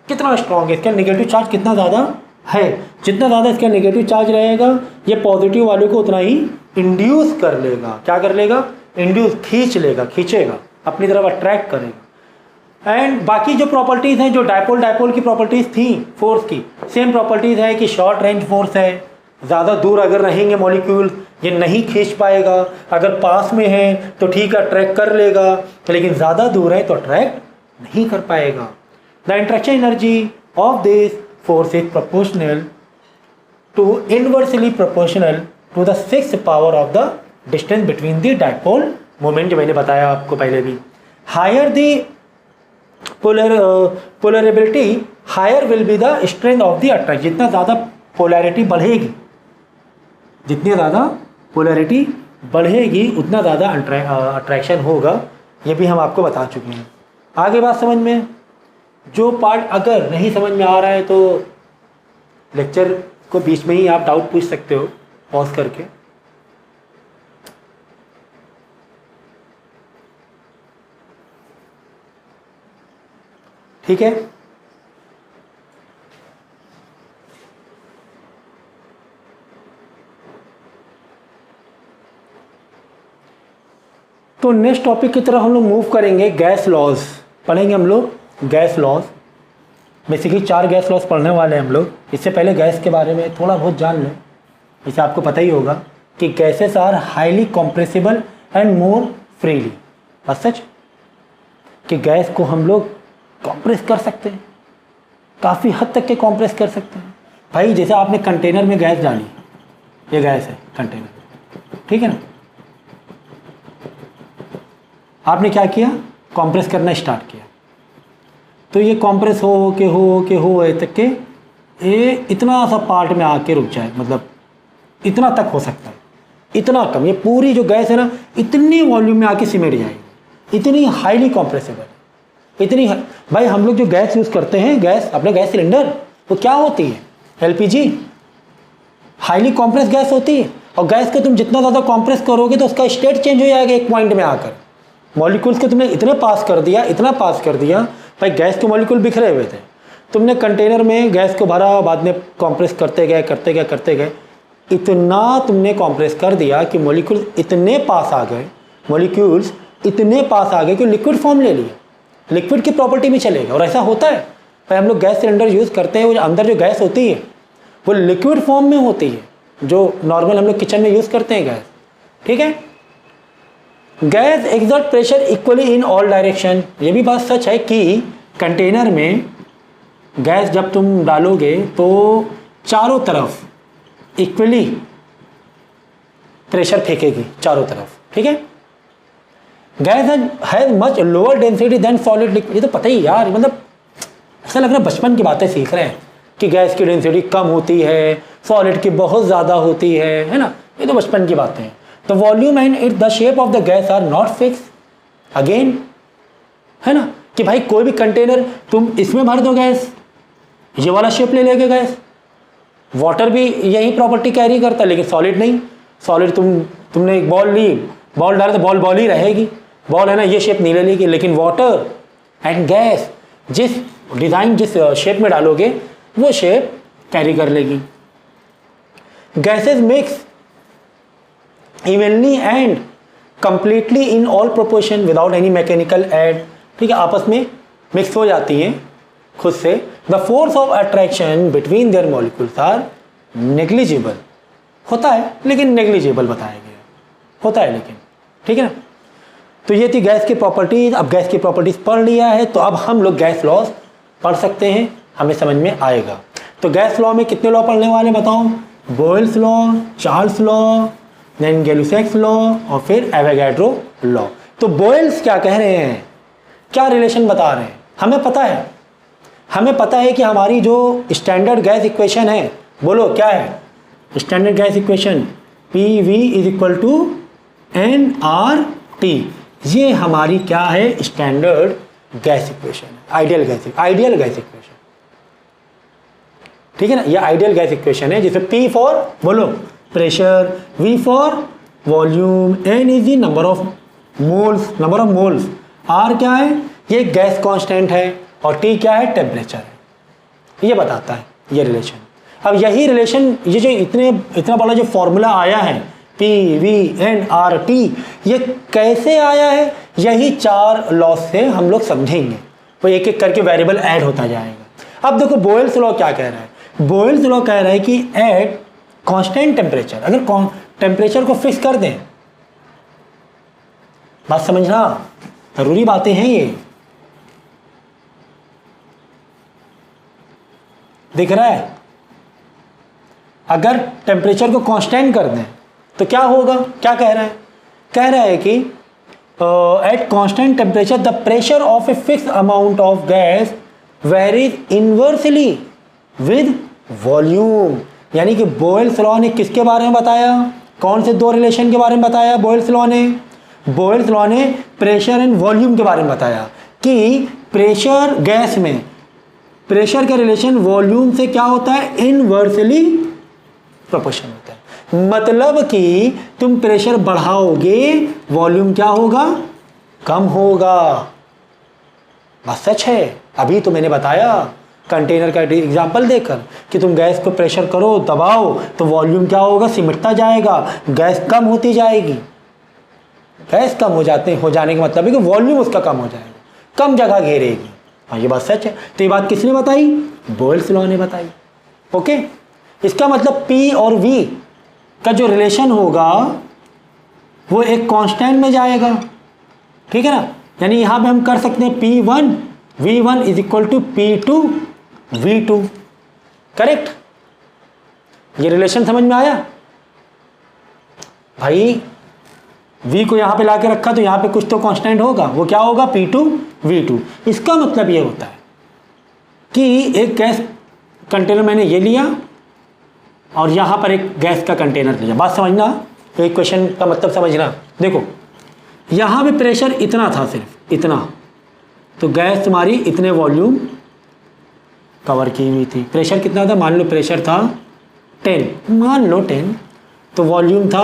A: कितना स्ट्रांग है, इसका नेगेटिव चार्ज कितना ज़्यादा है। जितना ज़्यादा इसका नेगेटिव चार्ज रहेगा ये पॉजिटिव वाले को उतना ही इंड्यूस कर लेगा। क्या कर लेगा, इंड्यूस खींचेगा अपनी तरफ, अट्रैक्ट करेगा। एंड बाकी जो प्रॉपर्टीज़ हैं, जो डाइपोल की प्रॉपर्टीज़ थी फोर्स की, सेम प्रॉपर्टीज़ है कि शॉर्ट रेंज फोर्स है, ज़्यादा दूर अगर रहेंगे मॉलिक्यूल ये नहीं खींच पाएगा, अगर पास में है तो ठीक है अट्रैक्ट कर लेगा, लेकिन ज़्यादा दूर है तो अट्रैक्ट नहीं कर पाएगा। The interaction energy of this force is proportional to inversely proportional to the sixth power of the distance between the dipole moment, जो मैंने बताया आपको पहले भी। higher the polarability higher will be the strength of the attraction। जितना ज़्यादा polarity बढ़ेगी, जितनी ज़्यादा पोलैरिटी बढ़ेगी उतना ज़्यादा अट्रैक्शन होगा। ये भी हम आपको बता चुके हैं। आगे बात समझ में, जो पार्ट अगर नहीं समझ में आ रहा है तो लेक्चर को बीच में ही आप डाउट पूछ सकते हो पॉज करके। ठीक है। तो नेक्स्ट टॉपिक की तरफ हम लोग मूव करेंगे। गैस लॉज पढ़ेंगे हम लोग, gas laws. Basically 4 gas laws पढ़ने वाले हैं हम लोग। इससे पहले गैस के बारे में थोड़ा बहुत जान लें। जैसे आपको पता ही होगा कि gases are highly compressible and more freely. बस सच कि गैस को हम लोग कॉम्प्रेस कर सकते हैं, काफ़ी हद तक के कॉम्प्रेस कर सकते हैं। भाई जैसे आपने कंटेनर में गैस डाली, ये गैस है कंटेनर, ठीक है ना, आपने क्या किया, कॉम्प्रेस करना स्टार्ट किया। तो ये कॉम्प्रेस हो तक के ये इतना सा पार्ट में आके रुक जाए, मतलब इतना तक हो सकता है, इतना कम। ये पूरी जो गैस है ना इतनी वॉल्यूम में आके सिमट जाएगी, इतनी हाईली कॉम्प्रेसिबल, इतनी भाई हम लोग जो गैस यूज़ करते हैं, गैस अपने गैस सिलेंडर, वो क्या होती है, एलपीजी, हाईली कॉम्प्रेस गैस होती है। और गैस को तुम जितना ज़्यादा कॉम्प्रेस करोगे तो उसका स्टेट चेंज हो जाएगा एक पॉइंट में आकर। मॉलिक्यूल्स के तुमने इतने पास कर दिया, इतना पास कर दिया, भाई गैस के मॉलिक्यूल बिखरे हुए थे, तुमने कंटेनर में गैस को भरा, बाद में कॉम्प्रेस करते गए, इतना तुमने कॉम्प्रेस कर दिया कि मॉलिक्यूल इतने पास आ गए, मॉलिक्यूल्स इतने पास आ गए कि लिक्विड फॉर्म ले लिया, लिक्विड की प्रॉपर्टी में चलेगा। और ऐसा होता है भाई, हम लोग गैस सिलेंडर यूज़ करते हैं, वो अंदर जो गैस होती है वो लिक्विड फॉर्म में होती है, जो नॉर्मल हम लोग किचन में यूज़ करते हैं गैस, ठीक है। Gas exert pressure equally in all direction. ये भी बात सच है कि कंटेनर में गैस जब तुम डालोगे तो चारों तरफ इक्वली प्रेशर फेंकेगी, चारों तरफ, ठीक है। Gas has much lower density than solid liquid. ये तो पता ही यार, मतलब ऐसा लग रहा है बचपन की बातें सीख रहे हैं कि गैस की डेंसिटी कम होती है, सॉलिड की बहुत ज़्यादा होती है ना। ये तो बचपन की बातें हैं। तो volume and it the shape of the gas are not fix, again है ना, कि भाई कोई भी कंटेनर तुम इसमें भर दो गैस, ये वाला शेप ले लेगा गैस। वाटर भी यही प्रॉपर्टी कैरी करता है, लेकिन सॉलिड नहीं। सॉलिड तुमने एक बॉल ली, बॉल डाले तो बॉल ही रहेगी, बॉल है ना, ये शेप नहीं ले लेगी। लेकिन वाटर एंड गैस जिस डिज़ाइन, जिस शेप में डालोगे वो शेप कैरी कर लेगी। Gases mix evenly and completely in all proportion without any mechanical add, ठीक है, आपस में मिक्स हो जाती हैं खुद से। The force of attraction between their molecules are negligible. होता है लेकिन नेग्लिजिबल बताया गया, होता है लेकिन, ठीक है ना। तो ये थी गैस की प्रॉपर्टीज। अब गैस की प्रॉपर्टीज पढ़ लिया है तो अब हम लोग गैस लॉज पढ़ सकते हैं, हमें समझ में आएगा। तो गैस लॉ में कितने लॉ पढ़ने वाले बताओ, Boyle's law, Charles law, then Gay-Lussac's law और फिर एवोगैड्रो लॉ। तो बॉयल्स क्या कह रहे हैं, क्या रिलेशन बता रहे हैं, हमें पता है कि हमारी जो स्टैंडर्ड गैस इक्वेशन है, बोलो क्या है standard gas equation, PV is equal to nRT। ये हमारी क्या है, standard gas equation, ideal gas equation, ठीक है ना। ये आइडियल गैस इक्वेशन है, जिसे P फॉर बोलो pressure, V for volume, N is the number of moles, R क्या है, ये गैस कांस्टेंट है, और T क्या है, टेम्परेचर है। ये बताता है ये रिलेशन। अब यही रिलेशन, ये जो इतना बड़ा जो फॉर्मूला आया है PVNRT, ये कैसे आया है, यही 4 लॉ से हम लोग समझेंगे। वो एक एक करके वेरिएबल ऐड होता जाएगा। अब देखो बॉयल्स लॉ क्या कह रहा है, बॉयल्स लॉ कह रहा है कि एट कांस्टेंट टेम्परेचर, अगर टेम्परेचर को फिक्स कर दें, बात समझना, जरूरी बातें हैं ये, दिख रहा है। अगर टेम्परेचर को कांस्टेंट कर दें तो क्या होगा, क्या कह रहा है कि at constant temperature the pressure of a fix amount of gas varies inversely with volume. यानी कि बॉयल्स लॉ ने किसके बारे में बताया, कौन से 2 रिलेशन के बारे में बताया बॉयल्स लॉ ने प्रेशर एंड वॉल्यूम के बारे में बताया कि प्रेशर, गैस में प्रेशर का रिलेशन वॉल्यूम से क्या होता है, इनवर्सली प्रोपोर्शन होता है। मतलब कि तुम प्रेशर बढ़ाओगे, वॉल्यूम क्या होगा, कम होगा। बात सच है। अभी तो मैंने बताया कंटेनर का एग्जांपल देकर कि तुम गैस को प्रेशर करो, दबाओ, तो वॉल्यूम क्या होगा, सिमटता जाएगा, गैस कम होती जाएगी। गैस कम हो जाने का मतलब है कि वॉल्यूम उसका कम हो जाएगा, कम जगह घेरेगी। हाँ ये बात सच है। तो ये बात किसने बताई? बोयल्स लॉ ने बताई। ओके, इसका मतलब P और V का जो रिलेशन होगा वो एक कांस्टेंट में जाएगा, ठीक है ना। यानी यहाँ पे हम कर सकते हैं P1 V1 is equal to P2 V2, correct. ये रिलेशन समझ में आया भाई? V को यहाँ पे लाके रखा तो यहाँ पे कुछ तो कांस्टेंट होगा, वो क्या होगा? P2 V2। इसका मतलब ये होता है कि एक गैस कंटेनर मैंने ये लिया और यहाँ पर एक गैस का कंटेनर लिया। बात समझना, एक क्वेश्चन का मतलब समझना। देखो यहाँ पे प्रेशर इतना था, सिर्फ इतना, तो गैस तुम्हारी इतने वॉल्यूम कवर की हुई थी। प्रेशर कितना था? मान लो प्रेशर था 10, मान लो 10, तो वॉल्यूम था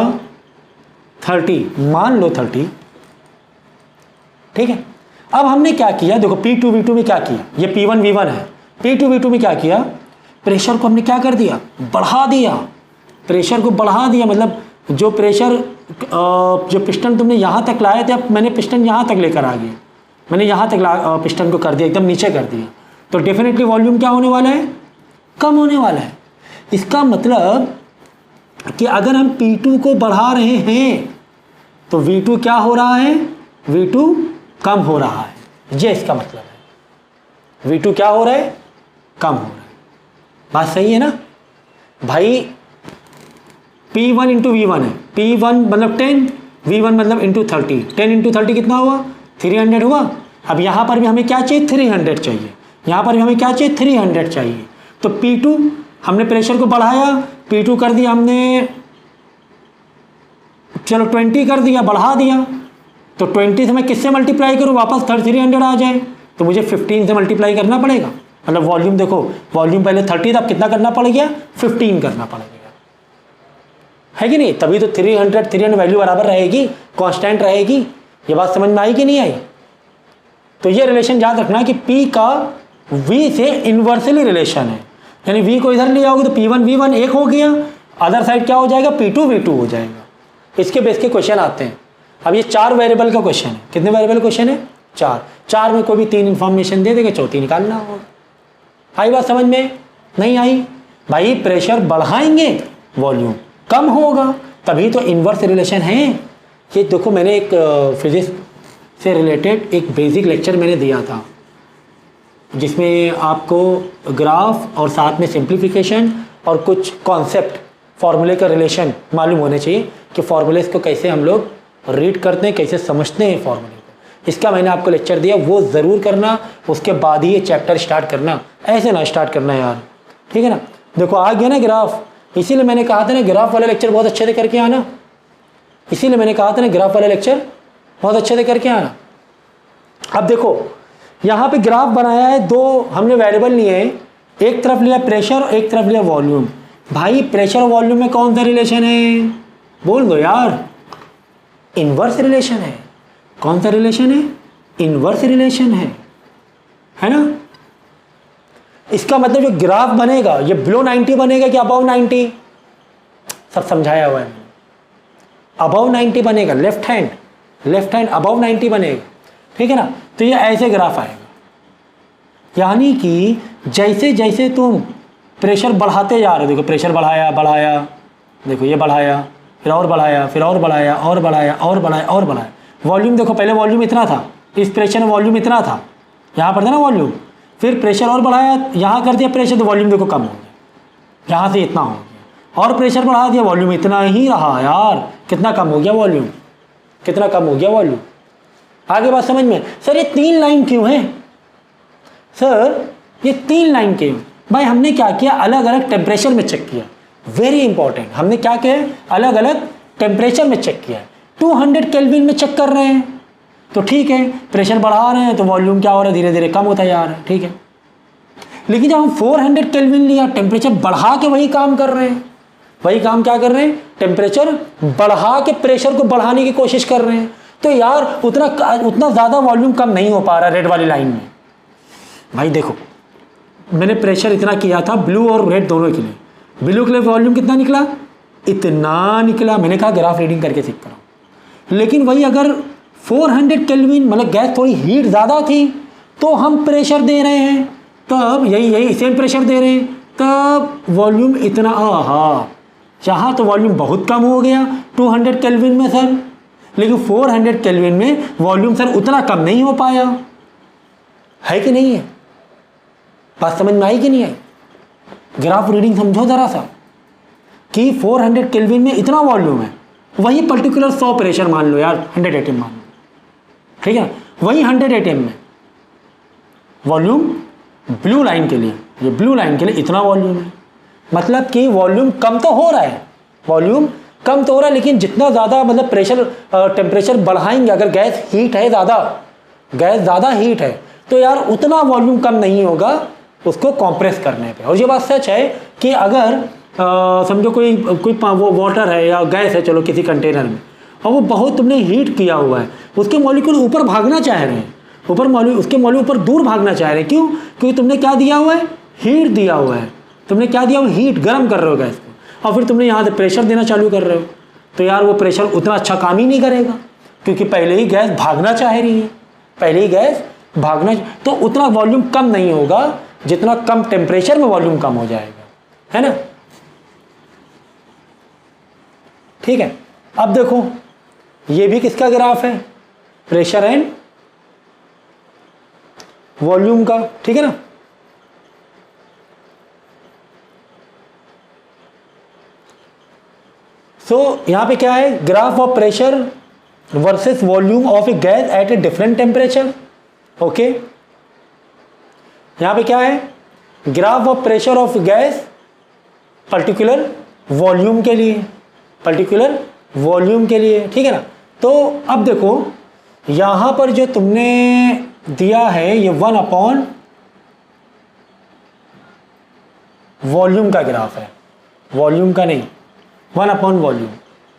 A: 30, मान लो 30, ठीक है। अब हमने क्या किया? देखो P2 V2 में क्या किया? ये P1 V1 है। P2 V2 में क्या किया? प्रेशर को हमने क्या कर दिया? बढ़ा दिया। प्रेशर को बढ़ा दिया मतलब जो प्रेशर जो पिस्टन तुमने यहाँ तक लाए थे, अब मैंने पिस्टन यहाँ तक लेकर आ गया, मैंने यहाँ तक पिस्टन को कर दिया, एकदम नीचे कर दिया, तो डेफिनेटली वॉल्यूम क्या होने वाला है? कम होने वाला है। इसका मतलब कि अगर हम P2 को बढ़ा रहे हैं तो V2 क्या हो रहा है? V2 कम हो रहा है। ये इसका मतलब है, V2 क्या हो रहा है? कम हो रहा है। बात सही है ना भाई? P1 इंटू V1 है, P1 मतलब 10, V1 मतलब इंटू 30, 10 इंटू 30 कितना हुआ? 300 हुआ। अब यहाँ पर भी हमें क्या चाहिए? 300 चाहिए। यहाँ पर भी हमें क्या चाहिए? 300 चाहिए। तो P2 हमने प्रेशर को बढ़ाया, P2 कर दिया हमने, चलो 20 कर दिया, बढ़ा दिया, तो 20 से मैं किससे मल्टीप्लाई करूँ वापस 300 आ जाए? तो मुझे 15 से मल्टीप्लाई करना पड़ेगा। मतलब वॉल्यूम देखो, वॉल्यूम पहले 30 था, अब कितना करना पड़ेगा? 15 करना पड़ेगा, है कि नहीं? तभी तो 300 वैल्यू बराबर रहेगी, कांस्टेंट रहेगी। ये बात समझ में आई कि नहीं आई? तो ये रिलेशन याद रखना कि P का V से इन्वर्सली रिलेशन है। यानी V को इधर ले आओगे तो P1 V1 एक हो गया, अदर साइड क्या हो जाएगा? P2 V2 हो जाएगा। इसके बेस के क्वेश्चन आते हैं। अब ये 4 वेरिएबल का क्वेश्चन है। कितने वेरिएबल क्वेश्चन है? 4 में कोई भी 3 इंफॉर्मेशन दे देगा, चौथी निकालना होगा। आई बात समझ में? नहीं आई? भाई प्रेशर बढ़ाएंगे वॉल्यूम कम होगा, तभी तो इन्वर्स रिलेशन है। ये देखो मैंने एक फिजिक्स से रिलेटेड एक बेसिक लेक्चर मैंने दिया था, जिसमें आपको ग्राफ और साथ में सिंप्लीफिकेशन और कुछ कॉन्सेप्ट फार्मूले का रिलेशन मालूम होने चाहिए कि फार्मूलेस को कैसे हम लोग रीड करते हैं, कैसे समझते हैं फार्मूले को। इसका मैंने आपको लेक्चर दिया, वो ज़रूर करना, उसके बाद ही ये चैप्टर स्टार्ट करना, ऐसे ना स्टार्ट करना यार, ठीक है ना। देखो आ गया ना ग्राफ, इसीलिए मैंने कहा था ना ग्राफ वाला लेक्चर बहुत अच्छे से करके आना, इसीलिए मैंने कहा था ना ग्राफ वाला लेक्चर बहुत अच्छे से करके आना। अब देखो यहाँ पे ग्राफ बनाया है, 2 हमने वेरिएबल लिए हैं, एक तरफ लिया प्रेशर और एक तरफ लिया वॉल्यूम। भाई प्रेशर और वॉल्यूम में कौन सा रिलेशन है? बोल दो यार। इन्वर्स रिलेशन है। कौन सा रिलेशन है? इन्वर्स रिलेशन है ना। इसका मतलब जो ग्राफ बनेगा ये बिलो 90 बनेगा कि अबव 90? सब समझाया हुआ है। अबव 90 बनेगा, लेफ्ट हैंड अबव 90 बनेगा, ठीक है ना। तो ये ऐसे ग्राफ आएगा, यानी कि जैसे जैसे तुम प्रेशर बढ़ाते जा रहे हो, देखो प्रेशर बढ़ाया, देखो ये बढ़ाया, फिर और बढ़ाया, फिर और बढ़ाया, और बढ़ाया, और बढ़ाया, और बढ़ाया। वॉल्यूम देखो, पहले वॉल्यूम इतना था, इस प्रेशर में वॉल्यूम इतना था, यहाँ पर था ना वॉल्यूम, फिर प्रेशर और बढ़ाया, यहाँ कर दिया प्रेशर तो वॉल्यूम देखो कम हो गया, यहाँ से इतना हो गया, और प्रेशर बढ़ा दिया वॉल्यूम इतना ही रहा। यार कितना कम हो गया वॉल्यूम, कितना कम हो गया वॉल्यूम। आगे बात समझ में? सर ये 3 लाइन क्यों है? सर ये 3 लाइन क्यों? भाई हमने क्या किया, अलग अलग टेम्परेचर में चेक किया, वेरी इंपॉर्टेंट। हमने क्या किया, अलग अलग टेम्परेचर में चेक किया। 200 केल्विन में चेक कर रहे हैं तो ठीक है, प्रेशर बढ़ा रहे हैं तो वॉल्यूम क्या हो रहा है, धीरे धीरे कम होता जा रहा है, ठीक है। लेकिन जब हम 400 केल्विन लिया, टेम्परेचर बढ़ा के वही काम कर रहे हैं, वही काम क्या कर रहे हैं, टेम्परेचर बढ़ा के प्रेशर को बढ़ाने की कोशिश कर रहे हैं, तो यार उतना ज़्यादा वॉल्यूम कम नहीं हो पा रहा रेड वाली लाइन में। भाई देखो मैंने प्रेशर इतना किया था ब्लू और रेड दोनों के लिए, ब्लू के लिए वॉल्यूम कितना निकला, इतना निकला। मैंने कहा ग्राफ रीडिंग करके सीख कर, लेकिन वही अगर 400 केल्विन मतलब गैस थोड़ी हीट ज़्यादा थी तो हम प्रेशर दे रहे हैं, तब यही सेम प्रेशर दे रहे हैं, तब वॉल्यूम इतना, हाँ चाहा तो वॉल्यूम बहुत कम हो गया 200 केल्विन में सर, लेकिन 400 केल्विन में वॉल्यूम सर उतना कम नहीं हो पाया, है कि नहीं है? बात समझ में आई कि नहीं आई? ग्राफ रीडिंग समझो ज़रा सा कि 400 केल्विन में इतना वॉल्यूम है, वही पर्टिकुलर 100 प्रेशर मान लो यार, 100 एटम मान लो, ठीक है, वही 100 एटम में वॉल्यूम ब्लू लाइन के लिए, ये ब्लू लाइन के लिए इतना वॉल्यूम है, मतलब कि वॉल्यूम कम तो हो रहा है, वॉल्यूम कम तो हो रहा है, लेकिन जितना ज़्यादा मतलब प्रेशर टेम्परेचर बढ़ाएंगे, अगर गैस हीट है ज़्यादा, गैस ज़्यादा हीट है तो यार उतना वॉल्यूम कम नहीं होगा उसको कॉम्प्रेस करने पे। और ये बात सच है कि अगर समझो कोई वो वाटर है या गैस है, चलो किसी कंटेनर में, और वो बहुत तुमने हीट किया हुआ है, उसके मॉलिक्यूल ऊपर भागना चाह रहे हैं, उसके मॉलिक्यूल ऊपर दूर भागना चाह रहे हैं, क्यों? क्योंकि तुमने क्या दिया हुआ है? हीट दिया हुआ है, तुमने क्या दिया हुआ? हीट, गर्म कर रहे हो गैस को, और फिर तुमने यहाँ से प्रेशर देना चालू कर रहे हो, तो यार वो प्रेशर उतना अच्छा काम ही नहीं करेगा, क्योंकि पहले ही गैस भागना चाह रही है, पहले ही गैस भागना, तो उतना वॉल्यूम कम नहीं होगा जितना कम टेम्परेचर में वॉल्यूम कम हो जाएगा, है ना? ठीक है, अब देखो ये भी किसका ग्राफ है? प्रेशर एंड वॉल्यूम का, ठीक है ना? यहां पे क्या है? Graph of pressure versus volume of A gas at a different temperature. Okay, यहां पे क्या है? Graph of pressure of gas particular volume के लिए, पर्टिकुलर वॉल्यूम के लिए, ठीक है ना? तो अब देखो यहां पर जो तुमने दिया है ये 1 अपॉन वॉल्यूम का ग्राफ है, वॉल्यूम का नहीं, 1 अपॉन वॉल्यूम,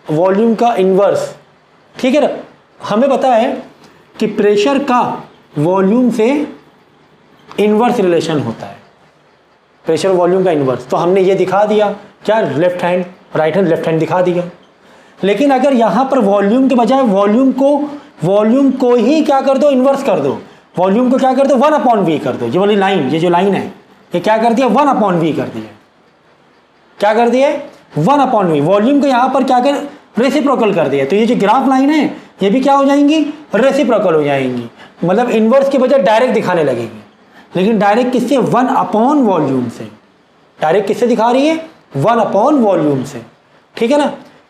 A: वॉल्यूम का इन्वर्स, ठीक है ना? हमें पता है कि प्रेशर का वॉल्यूम से इन्वर्स रिलेशन होता है, प्रेशर वॉल्यूम का इन्वर्स, तो हमने ये दिखा दिया, क्या? Left hand right hand left hand दिखा दिया। लेकिन अगर यहां पर वॉल्यूम के बजाय वॉल्यूम को ही क्या कर दो? इन्वर्स कर दो, वॉल्यूम को क्या कर दो? 1 अपॉन वी कर दो, ये वाली लाइन, ये जो लाइन है ये क्या कर दिया? 1 अपॉन वी कर दिया, क्या कर दिया? 1 अपॉन वी, वॉल्यूम को यहां पर क्या कर? रेसिप्रोकल कर दिया, तो ये जो ग्राफ लाइन है ये भी क्या हो जाएंगी? रेसिप्रोकल हो जाएंगी, मतलब इन्वर्स के बजाय डायरेक्ट दिखाने लगेगी, लेकिन डायरेक्ट किससे? 1 अपॉन वॉल्यूम से, डायरेक्ट किससे दिखा रही है? 1 अपॉन वॉल्यूम से, ठीक है ना?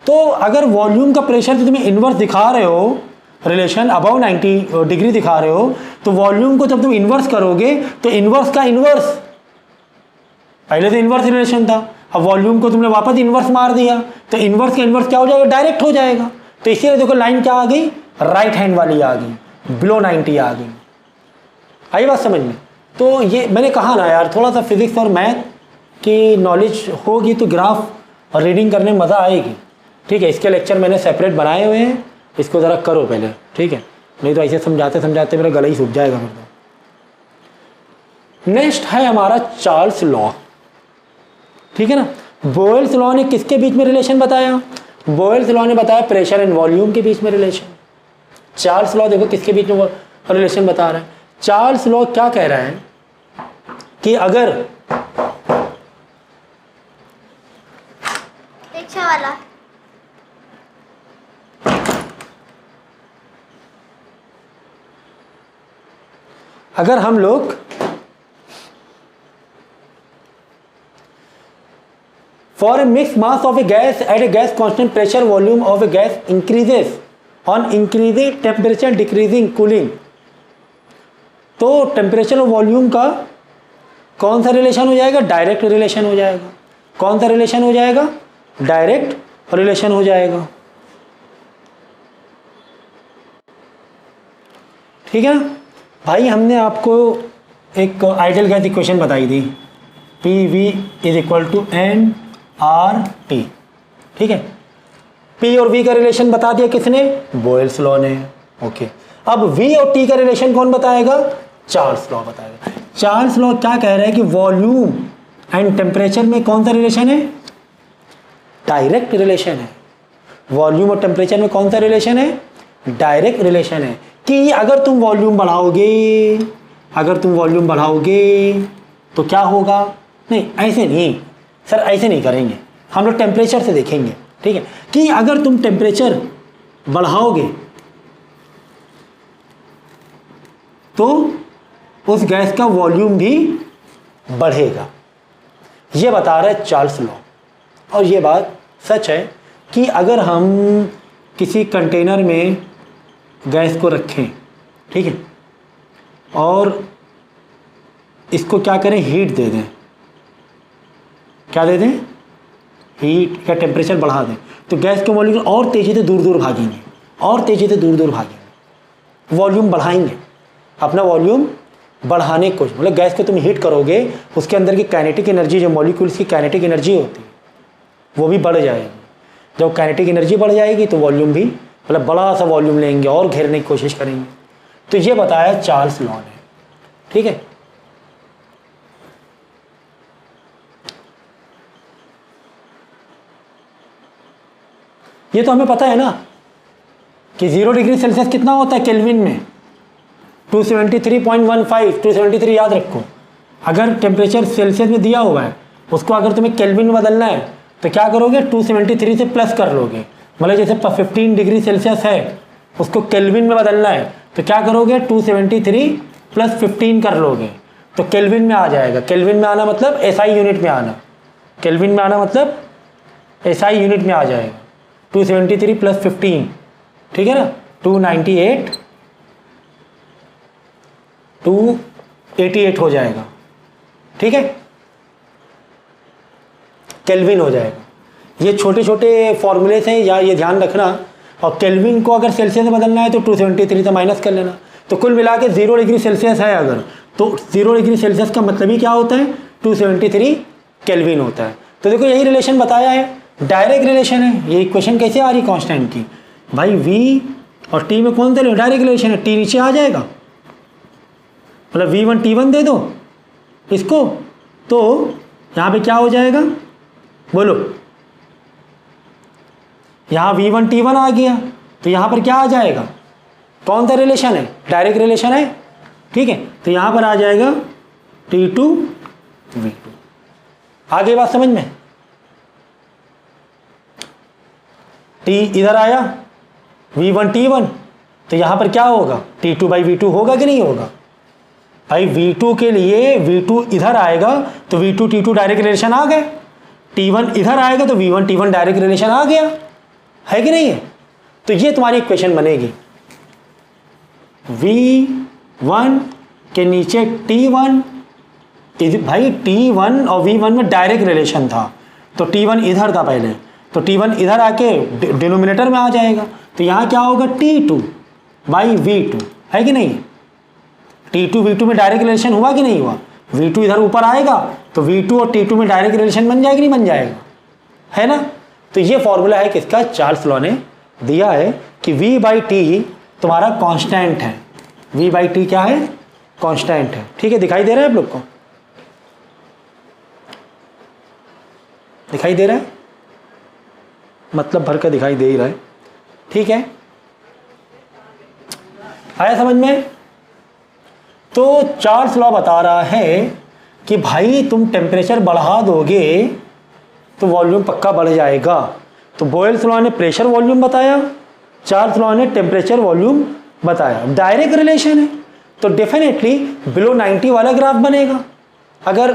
A: तो अगर वॉल्यूम का प्रेशर जो तुम्हें इन्वर्स दिखा रहे हो, रिलेशन अबाउ 90 डिग्री दिखा रहे हो, तो वॉल्यूम को जब तुम इन्वर्स करोगे तो इन्वर्स का इन्वर्स, पहले तो इन्वर्स रिलेशन था, अब वॉल्यूम को तुमने वापस इन्वर्स मार दिया, तो इन्वर्स का इन्वर्स क्या हो जाएगा? डायरेक्ट हो जाएगा। तो इसीलिए देखो लाइन क्या आ गई? राइट हैंड वाली आ गई, बिलो 90 आ गई। आई बात समझ में? तो ये मैंने कहा ना यार, थोड़ा सा फिजिक्स और मैथ की नॉलेज होगी तो ग्राफ और रीडिंग करने में मज़ा आएगी, ठीक है? इसके लेक्चर मैंने सेपरेट बनाए हुए हैं, इसको ज़रा करो पहले, ठीक है? नहीं तो ऐसे समझाते समझाते मेरा गला ही सूख जाएगा फिर तो। नेक्स्ट है हमारा चार्ल्स लॉ, ठीक है ना? बोयल्स लॉ ने किसके बीच में रिलेशन बताया? बोयल्स लॉ ने बताया प्रेशर एंड वॉल्यूम के बीच में रिलेशन। चार्ल्स लॉ देखो किसके बीच में रिलेशन बता रहा है। चार्ल्स लॉ क्या कह रहा है कि अगर
B: रिक्शा वाला
A: अगर हम लोग for a mixed mass of a gas at a gas constant pressure volume of a gas increases on increasing temperature decreasing cooling, तो टेम्परेचर और वॉल्यूम का कौन सा रिलेशन हो जाएगा? डायरेक्ट रिलेशन हो जाएगा। कौन सा रिलेशन हो जाएगा? डायरेक्ट रिलेशन हो जाएगा, ठीक है ना भाई? हमने आपको एक आइडियल गैस इक्वेशन बताई थी, P V is equal to N R T, ठीक है? पी और वी का रिलेशन बता दिया किसने? बोयल्स लॉ ने। ओके, अब वी और टी का रिलेशन कौन बताएगा? चार्ल्स लॉ बताएगा। चार्ल्स लॉ क्या कह रहा है कि वॉल्यूम एंड टेम्परेचर में कौन सा रिलेशन है? डायरेक्ट रिलेशन है। वॉल्यूम और टेम्परेचर में कौन सा रिलेशन है? डायरेक्ट रिलेशन है कि अगर तुम वॉल्यूम बढ़ाओगे तो क्या होगा। नहीं ऐसे नहीं सर, ऐसे नहीं करेंगे, हम लोग टेम्परेचर से देखेंगे, ठीक है, कि अगर तुम टेम्परेचर बढ़ाओगे तो उस गैस का वॉल्यूम भी बढ़ेगा। ये बता रहा है चार्ल्स लॉ। और ये बात सच है कि अगर हम किसी कंटेनर में गैस को रखें, ठीक है, और इसको क्या करें, हीट दे दें, क्या दे दें, हीट या टेम्परेचर बढ़ा दें, तो गैस के मॉलिक्यूल और तेज़ी से दूर दूर भागेंगे, और तेज़ी से दूर दूर भागेंगे, वॉल्यूम बढ़ाएंगे, अपना वॉल्यूम बढ़ाने को, मतलब गैस को तुम हीट करोगे, उसके अंदर की काइनेटिक एनर्जी, जो मॉलिक्यूल्स की काइनेटिक एनर्जी होती है वो भी बढ़ जाएगी। जब काइनेटिक एनर्जी बढ़ जाएगी तो वॉल्यूम भी, मतलब बड़ा सा वॉल्यूम लेंगे और घेरने की कोशिश करेंगे। तो ये बताया चार्ल्स लॉ ने, ठीक है। ये तो हमें पता है ना कि 0 डिग्री सेल्सियस कितना होता है केल्विन में, 273.15, 273 याद रखो। अगर टेम्परेचर सेल्सियस में दिया हुआ है, उसको अगर तुम्हें केल्विन में बदलना है तो क्या करोगे, 273 से प्लस कर लोगे। मतलब जैसे 15 डिग्री सेल्सियस है, उसको केल्विन में बदलना है तो क्या करोगे, 273 प्लस 15 कर लोगे तो केल्विन में आ जाएगा। केल्विन में आना मतलब एसआई यूनिट में आना, केल्विन में आना मतलब एसआई यूनिट में आ जाएगा। 273 प्लस 15, ठीक है ना, 298, 288 हो जाएगा, ठीक है, केल्विन हो जाएगा। ये छोटे छोटे फॉर्मूले हैं, या ये ध्यान रखना। और केल्विन को अगर सेल्सियस में बदलना है तो 273 से माइनस कर लेना। तो कुल मिला के 0 डिग्री सेल्सियस है अगर, तो 0 डिग्री सेल्सियस का मतलब ही क्या होता है, 273 केल्विन होता है। तो देखो यही रिलेशन बताया है, डायरेक्ट रिलेशन है। ये इक्वेशन कैसे आ रही कांस्टेंट की, भाई V और T में कौन सा डायरेक्ट रिलेशन है, T नीचे आ जाएगा, मतलब V1 T1 दे दो इसको, तो यहाँ पे क्या हो जाएगा, बोलो, यहाँ V1 T1 आ गया, तो यहाँ पर क्या आ जाएगा, कौन सा रिलेशन है, डायरेक्ट रिलेशन है, ठीक है। तो यहाँ पर आ जाएगा T2 V2। आगे बात समझ में, T इधर आया, V1 T1, तो यहाँ पर क्या होगा, T2/V2 होगा कि नहीं होगा। भाई V2 के लिए V2 इधर आएगा तो V2 T2 डायरेक्ट रिलेशन आ गए, T1 इधर आएगा तो V1 T1 डायरेक्ट रिलेशन आ गया, है कि नहीं है। तो ये तुम्हारी इक्वेशन बनेगी, V1 के नीचे T1, भाई T1 और V1 में डायरेक्ट रिलेशन था, तो T1 इधर था पहले, तो T1 इधर आके डिनोमिनेटर में आ जाएगा, तो यहाँ क्या होगा, T2/V2, है कि नहीं। T2 V2 में डायरेक्ट रिलेशन हुआ कि नहीं हुआ, V2 इधर ऊपर आएगा तो V2 और T2 में डायरेक्ट रिलेशन बन जाएगा कि नहीं बन जाएगा, है ना। तो ये फॉर्मूला है किसका, चार्ल्स लॉ ने दिया है कि V/T तुम्हारा कांस्टेंट है, V/T क्या है, कांस्टेंट है, ठीक है। दिखाई दे रहा है आप लोग को, दिखाई दे रहा है, मतलब भर का दिखाई दे ही रहा है, ठीक है, आया समझ में। तो चार्ल्स लॉ बता रहा है कि भाई तुम टेम्परेचर बढ़ा दोगे तो वॉल्यूम पक्का बढ़ जाएगा। तो बॉयल्स लॉ ने प्रेशर वॉल्यूम बताया, चार्ल्स लॉ ने टेम्परेचर वॉल्यूम बताया, डायरेक्ट रिलेशन है, तो डेफिनेटली बिलो 90 वाला ग्राफ बनेगा अगर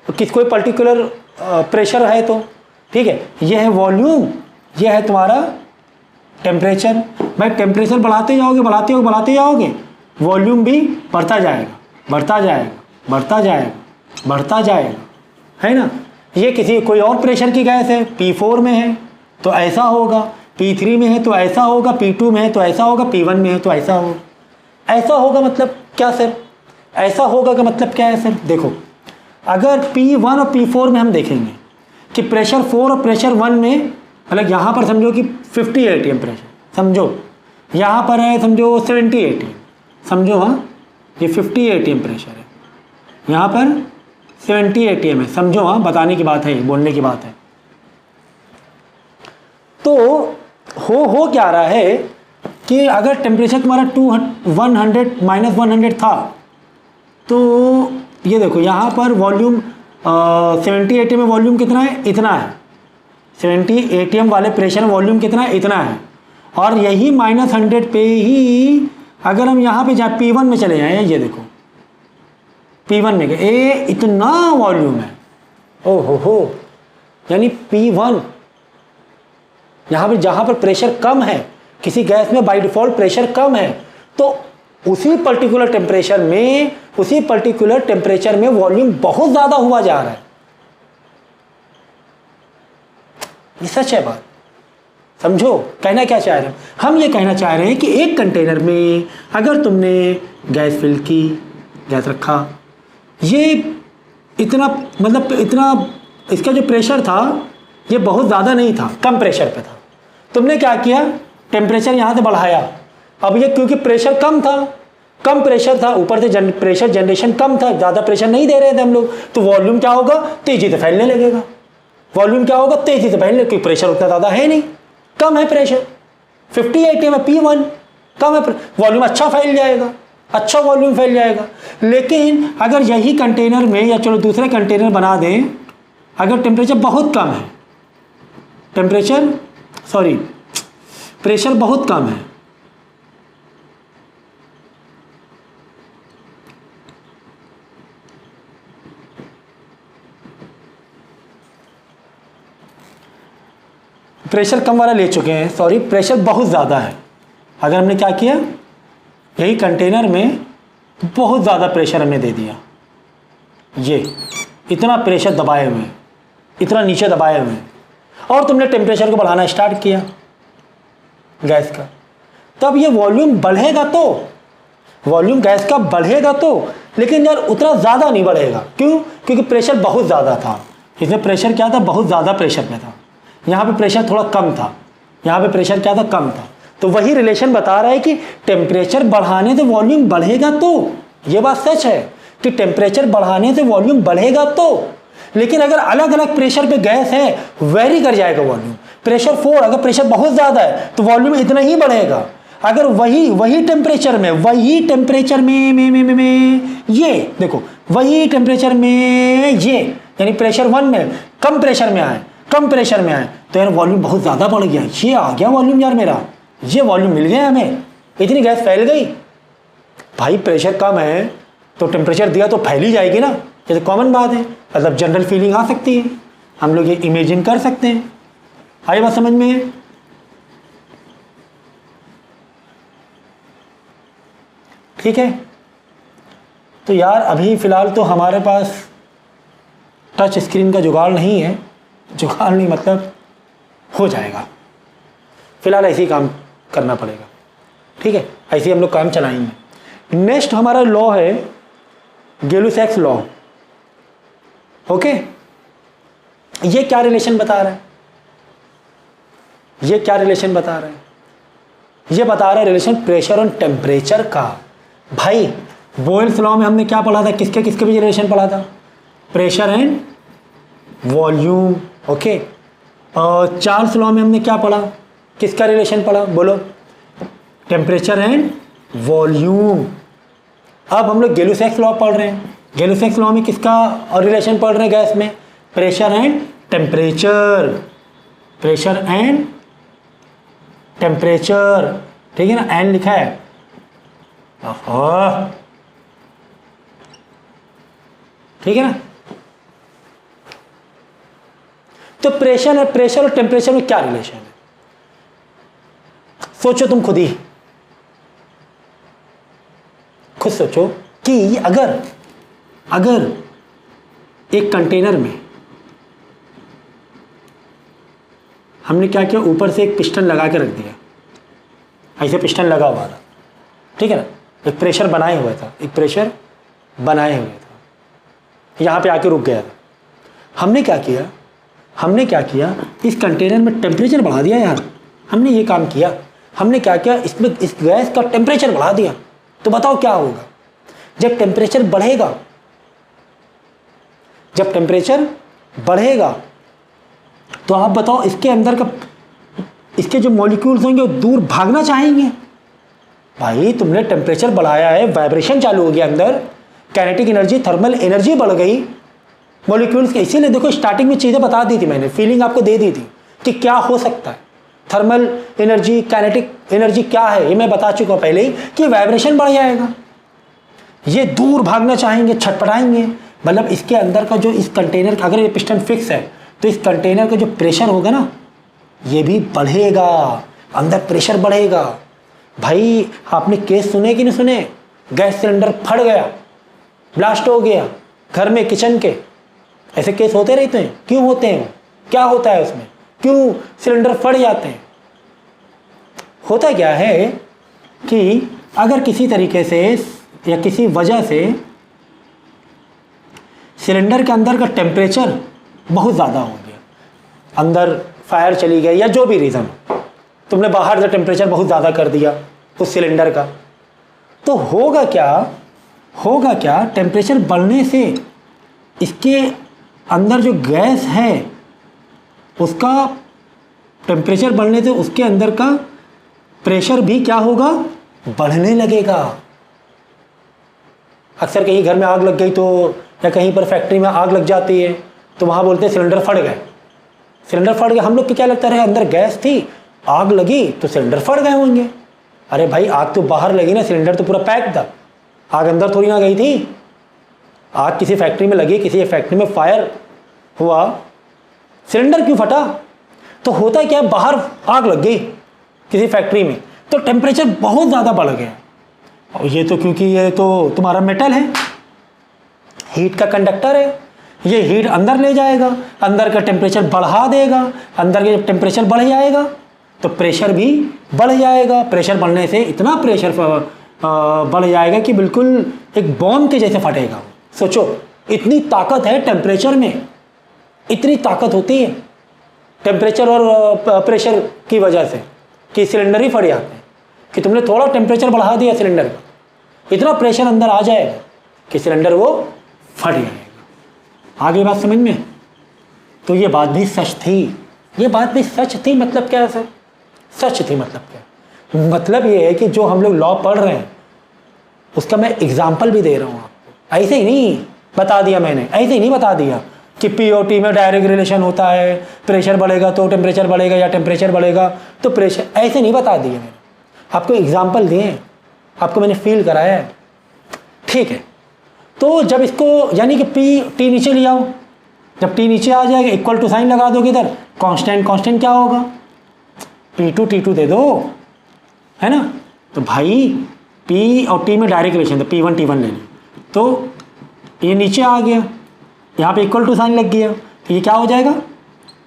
A: कोई पर्टिकुलर प्रेशर है तो, ठीक है। यह है वॉल्यूम, यह है तुम्हारा टेम्परेचर। भाई टेम्परेचर बढ़ाते जाओगे वॉल्यूम भी बढ़ता जाएगा, है ना। ये किसी कोई और प्रेशर की गैस है, P4 में है तो ऐसा होगा, P3 में है तो ऐसा होगा, P2 में है तो ऐसा होगा, P1 में है तो ऐसा होगा। ऐसा होगा मतलब क्या सर, ऐसा होगा का मतलब क्या है सर, देखो अगर P1 और P4 में हम देखेंगे कि प्रेशर 4 और प्रेशर 1 में, मतलब यहाँ पर समझो कि 50 ATM प्रेशर, समझो यहाँ पर है समझो 70 ATM, समझो, हाँ ये 50 ATM प्रेशर है, यहाँ पर 70 ATM है, समझो, हाँ बताने की बात है, बोलने की बात है। तो हो क्या रहा है कि अगर टेम्परेचर तुम्हारा 100 -100 था, तो ये देखो यहाँ पर वॉल्यूम 70 ATM में वॉल्यूम कितना है, इतना है। 70 ATM वाले प्रेशर में वॉल्यूम कितना है, इतना है। और यही -100 पे ही अगर हम यहाँ पे जाए P1 में चले जाएं, ये देखो P1 में गए, इतना वॉल्यूम है, ओ हो, यानी P1 यहाँ पे जहाँ पर प्रेशर कम है, किसी गैस में बाय डिफॉल्ट प्रेशर कम है, तो उसी पर्टिकुलर टेम्परेचर में वॉल्यूम बहुत ज़्यादा हुआ जा रहा है। ये सच है बात, समझो कहना क्या चाह रहे हैं हम। ये कहना चाह रहे हैं कि एक कंटेनर में अगर तुमने गैस फिल की, गैस रखा, ये इतना मतलब इतना इसका जो प्रेशर था ये बहुत ज़्यादा नहीं था, कम प्रेशर पे था। तुमने क्या किया, टेम्परेचर यहाँ से बढ़ाया। अब ये क्योंकि प्रेशर कम था, कम प्रेशर था, ऊपर से प्रेशर जनरेशन कम था, ज़्यादा प्रेशर नहीं दे रहे थे हम लोग, तो वॉल्यूम क्या होगा, तेज़ी से फैलने लगेगा। वॉल्यूम क्या होगा, तेज़ी से फैलने, क्योंकि प्रेशर उतना ज़्यादा है नहीं, कम है प्रेशर। 50 ATM में P1 कम है, वॉल्यूम अच्छा फैल जाएगा, अच्छा वॉल्यूम फैल जाएगा। लेकिन अगर यही कंटेनर में, या चलो दूसरे कंटेनर बना दें, अगर टेम्परेचर बहुत कम है, प्रेशर बहुत कम है, प्रेशर कम वाला ले चुके हैं, प्रेशर बहुत ज़्यादा है। अगर हमने क्या किया, यही कंटेनर में बहुत ज़्यादा प्रेशर हमने दे दिया, ये इतना प्रेशर दबाए हुए, इतना नीचे दबाए हुए, और तुमने टेम्परेचर को बढ़ाना स्टार्ट किया गैस का, तब ये वॉल्यूम बढ़ेगा, तो वॉल्यूम गैस का बढ़ेगा तो, लेकिन यार उतना ज़्यादा नहीं बढ़ेगा। क्यों, क्योंकि प्रेशर बहुत ज़्यादा था। इसमें प्रेशर क्या था, बहुत ज़्यादा प्रेशर पे था, यहाँ पे प्रेशर थोड़ा कम था, यहाँ पे प्रेशर क्या था, कम था। तो वही रिलेशन बता रहा है कि टेम्परेचर बढ़ाने से वॉल्यूम बढ़ेगा, तो ये बात सच है कि टेम्परेचर बढ़ाने से वॉल्यूम बढ़ेगा तो, लेकिन अगर अलग अलग प्रेशर पे गैस है, वेरी कर जाएगा वॉल्यूम। प्रेशर 4, अगर प्रेशर बहुत ज़्यादा है तो वॉल्यूम इतना ही बढ़ेगा। अगर वही टेम्परेचर में ये देखो, वही टेम्परेचर में ये, यानी प्रेशर 1 में कम प्रेशर में आए, तो यार वॉल्यूम बहुत ज़्यादा बढ़ गया, ये आ गया वॉल्यूम यार मेरा, ये वॉल्यूम मिल गया हमें, इतनी गैस फैल गई। भाई प्रेशर कम है तो टेम्परेचर दिया तो फैल ही जाएगी ना, ये तो कॉमन बात है, मतलब जनरल फीलिंग आ सकती है, हम लोग ये इमेजिन कर सकते हैं। आई बात समझ में? ठीक है, तो यार अभी फ़िलहाल तो हमारे पास टच स्क्रीन का जुगाड़ नहीं है, जुगाड़ नहीं मतलब हो जाएगा, फ़िलहाल ऐसे ही काम करना पड़ेगा। ठीक है, ऐसे ही हम लोग काम चलाएंगे। नेक्स्ट हमारा लॉ है गैलुसैक्स लॉ। ओके, ये क्या रिलेशन बता रहा है, ये बता रहा है रिलेशन प्रेशर और टेम्परेचर का। भाई बोयल्स लॉ में हमने क्या पढ़ा था, किसके किसके बीच रिलेशन पढ़ा था, प्रेशर एंड वॉल्यूम। ओके, और चार्ल्स लॉ में हमने क्या पढ़ा, किसका रिलेशन पढ़ा, बोलो, टेम्परेचर एंड वॉल्यूम। अब हम लोग गैलुसैक्स लॉ पढ़ रहे हैं, गैलुसैक्स लॉ में किसका और रिलेशन पढ़ रहे हैं गैस में, प्रेशर एंड टेम्परेचर, ठीक है ना, एन लिखा है, ठीक है ना। तो प्रेशर और टेम्परेचर में क्या रिलेशन है, सोचो तुम खुद सोचो कि अगर एक कंटेनर में हमने क्या किया, ऊपर से एक पिस्टन लगा के रख दिया, ऐसे पिस्टन लगा हुआ था, ठीक है ना, एक प्रेशर बनाए हुआ था, यहाँ पे आके रुक गया था। हमने क्या किया, इस कंटेनर में टेम्परेचर बढ़ा दिया यार, हमने ये काम किया। हमने क्या किया, इसमें इस गैस का टेम्परेचर बढ़ा दिया। तो बताओ क्या होगा, जब टेम्परेचर बढ़ेगा तो आप बताओ इसके अंदर का, इसके जो मॉलिक्यूल्स होंगे वो दूर भागना चाहेंगे, भाई तुमने टेम्परेचर बढ़ाया है, वाइब्रेशन चालू हो गया अंदर, काइनेटिक एनर्जी, थर्मल एनर्जी बढ़ गई मॉलिक्यूल्स के। इसीलिए देखो स्टार्टिंग में चीज़ें बता दी थी मैंने, फीलिंग आपको दे दी थी कि क्या हो सकता है। थर्मल एनर्जी, काइनेटिक एनर्जी क्या है ये मैं बता चुका हूँ पहले ही कि वाइब्रेशन बढ़ जाएगा, ये दूर भागना चाहेंगे, छटपटाएंगे। मतलब इसके अंदर का जो इस कंटेनर का, अगर ये पिस्टन फिक्स है तो इस कंटेनर का जो प्रेशर होगा ना ये भी बढ़ेगा, अंदर प्रेशर बढ़ेगा। भाई आपने केस सुने कि नहीं सुने, गैस सिलेंडर फट गया, ब्लास्ट हो गया घर में, किचन के, ऐसे केस होते रहते हैं। क्यों होते हैं, क्या होता है उसमें, क्यों सिलेंडर फट जाते हैं? होता क्या है कि अगर किसी तरीके से या किसी वजह से सिलेंडर के अंदर का टेम्परेचर बहुत ज़्यादा हो गया, अंदर फायर चली गई या जो भी रीज़न, तुमने बाहर से टेम्परेचर बहुत ज़्यादा कर दिया उस सिलेंडर का, तो होगा क्या, टेम्परेचर बढ़ने से इसके अंदर जो गैस है उसका टेम्परेचर बढ़ने से उसके अंदर का प्रेशर भी क्या होगा, बढ़ने लगेगा। अक्सर कहीं घर में आग लग गई तो, या कहीं पर फैक्ट्री में आग लग जाती है तो वहाँ बोलते हैं सिलेंडर फट गए, सिलेंडर फट गए। हम लोग को क्या लगता है अंदर गैस थी, आग लगी तो सिलेंडर फट गए होंगे। अरे भाई आग तो बाहर लगी ना, सिलेंडर तो पूरा पैक था, आग अंदर थोड़ी ना गई थी। आग किसी फैक्ट्री में लगी, किसी फैक्ट्री में फायर हुआ, सिलेंडर क्यों फटा? तो होता क्या, बाहर आग लग गई किसी फैक्ट्री में तो टेम्परेचर बहुत ज़्यादा बढ़ गया। और ये तो क्योंकि ये तो तुम्हारा मेटल है, हीट का कंडक्टर है, ये हीट अंदर ले जाएगा, अंदर का टेम्परेचर बढ़ा देगा, अंदर का टेम्परेचर बढ़ जाएगा तो प्रेशर भी बढ़ जाएगा। प्रेशर बढ़ने से इतना प्रेशर बढ़ जाएगा कि बिल्कुल एक बॉम्ब के जैसे फटेगा। सोचो इतनी ताकत है टेम्परेचर में, इतनी ताकत होती है टेम्परेचर और प्रेशर की वजह से कि सिलेंडर ही फट जाते हैं। कि तुमने थोड़ा टेम्परेचर बढ़ा दिया सिलेंडर का, इतना प्रेशर अंदर आ जाएगा कि सिलेंडर वो फट जाएगा। आगे बात समझ में? तो ये बात भी सच थी, ये बात भी सच थी। मतलब क्या है सर, सच थी मतलब क्या? मतलब ये है कि जो हम लोग लॉ पढ़ रहे हैं उसका मैं एग्जाम्पल भी दे रहा हूँ आपको। ऐसे ही नहीं बता दिया मैंने, ऐसे ही नहीं बता दिया कि पी और टी में डायरेक्ट रिलेशन होता है, प्रेशर बढ़ेगा तो टेम्परेचर बढ़ेगा या टेम्परेचर बढ़ेगा तो प्रेशर, ऐसे नहीं बता दिए मैंने, आपको एग्जाम्पल दिए, आपको मैंने फील कराया है। ठीक है, तो जब इसको यानी कि पी टी नीचे ले आओ, जब टी नीचे आ जाएगा इक्वल टू साइन लगा दोगे इधर, कांस्टेंट क्या होगा, P2 T2 दे दो, है ना। तो भाई P और T में डायरेक्ट रिलेशन था, P1 T1 ले लो, तो ये नीचे आ गया, यहाँ पे इक्वल टू साइन लग गया, तो ये क्या हो जाएगा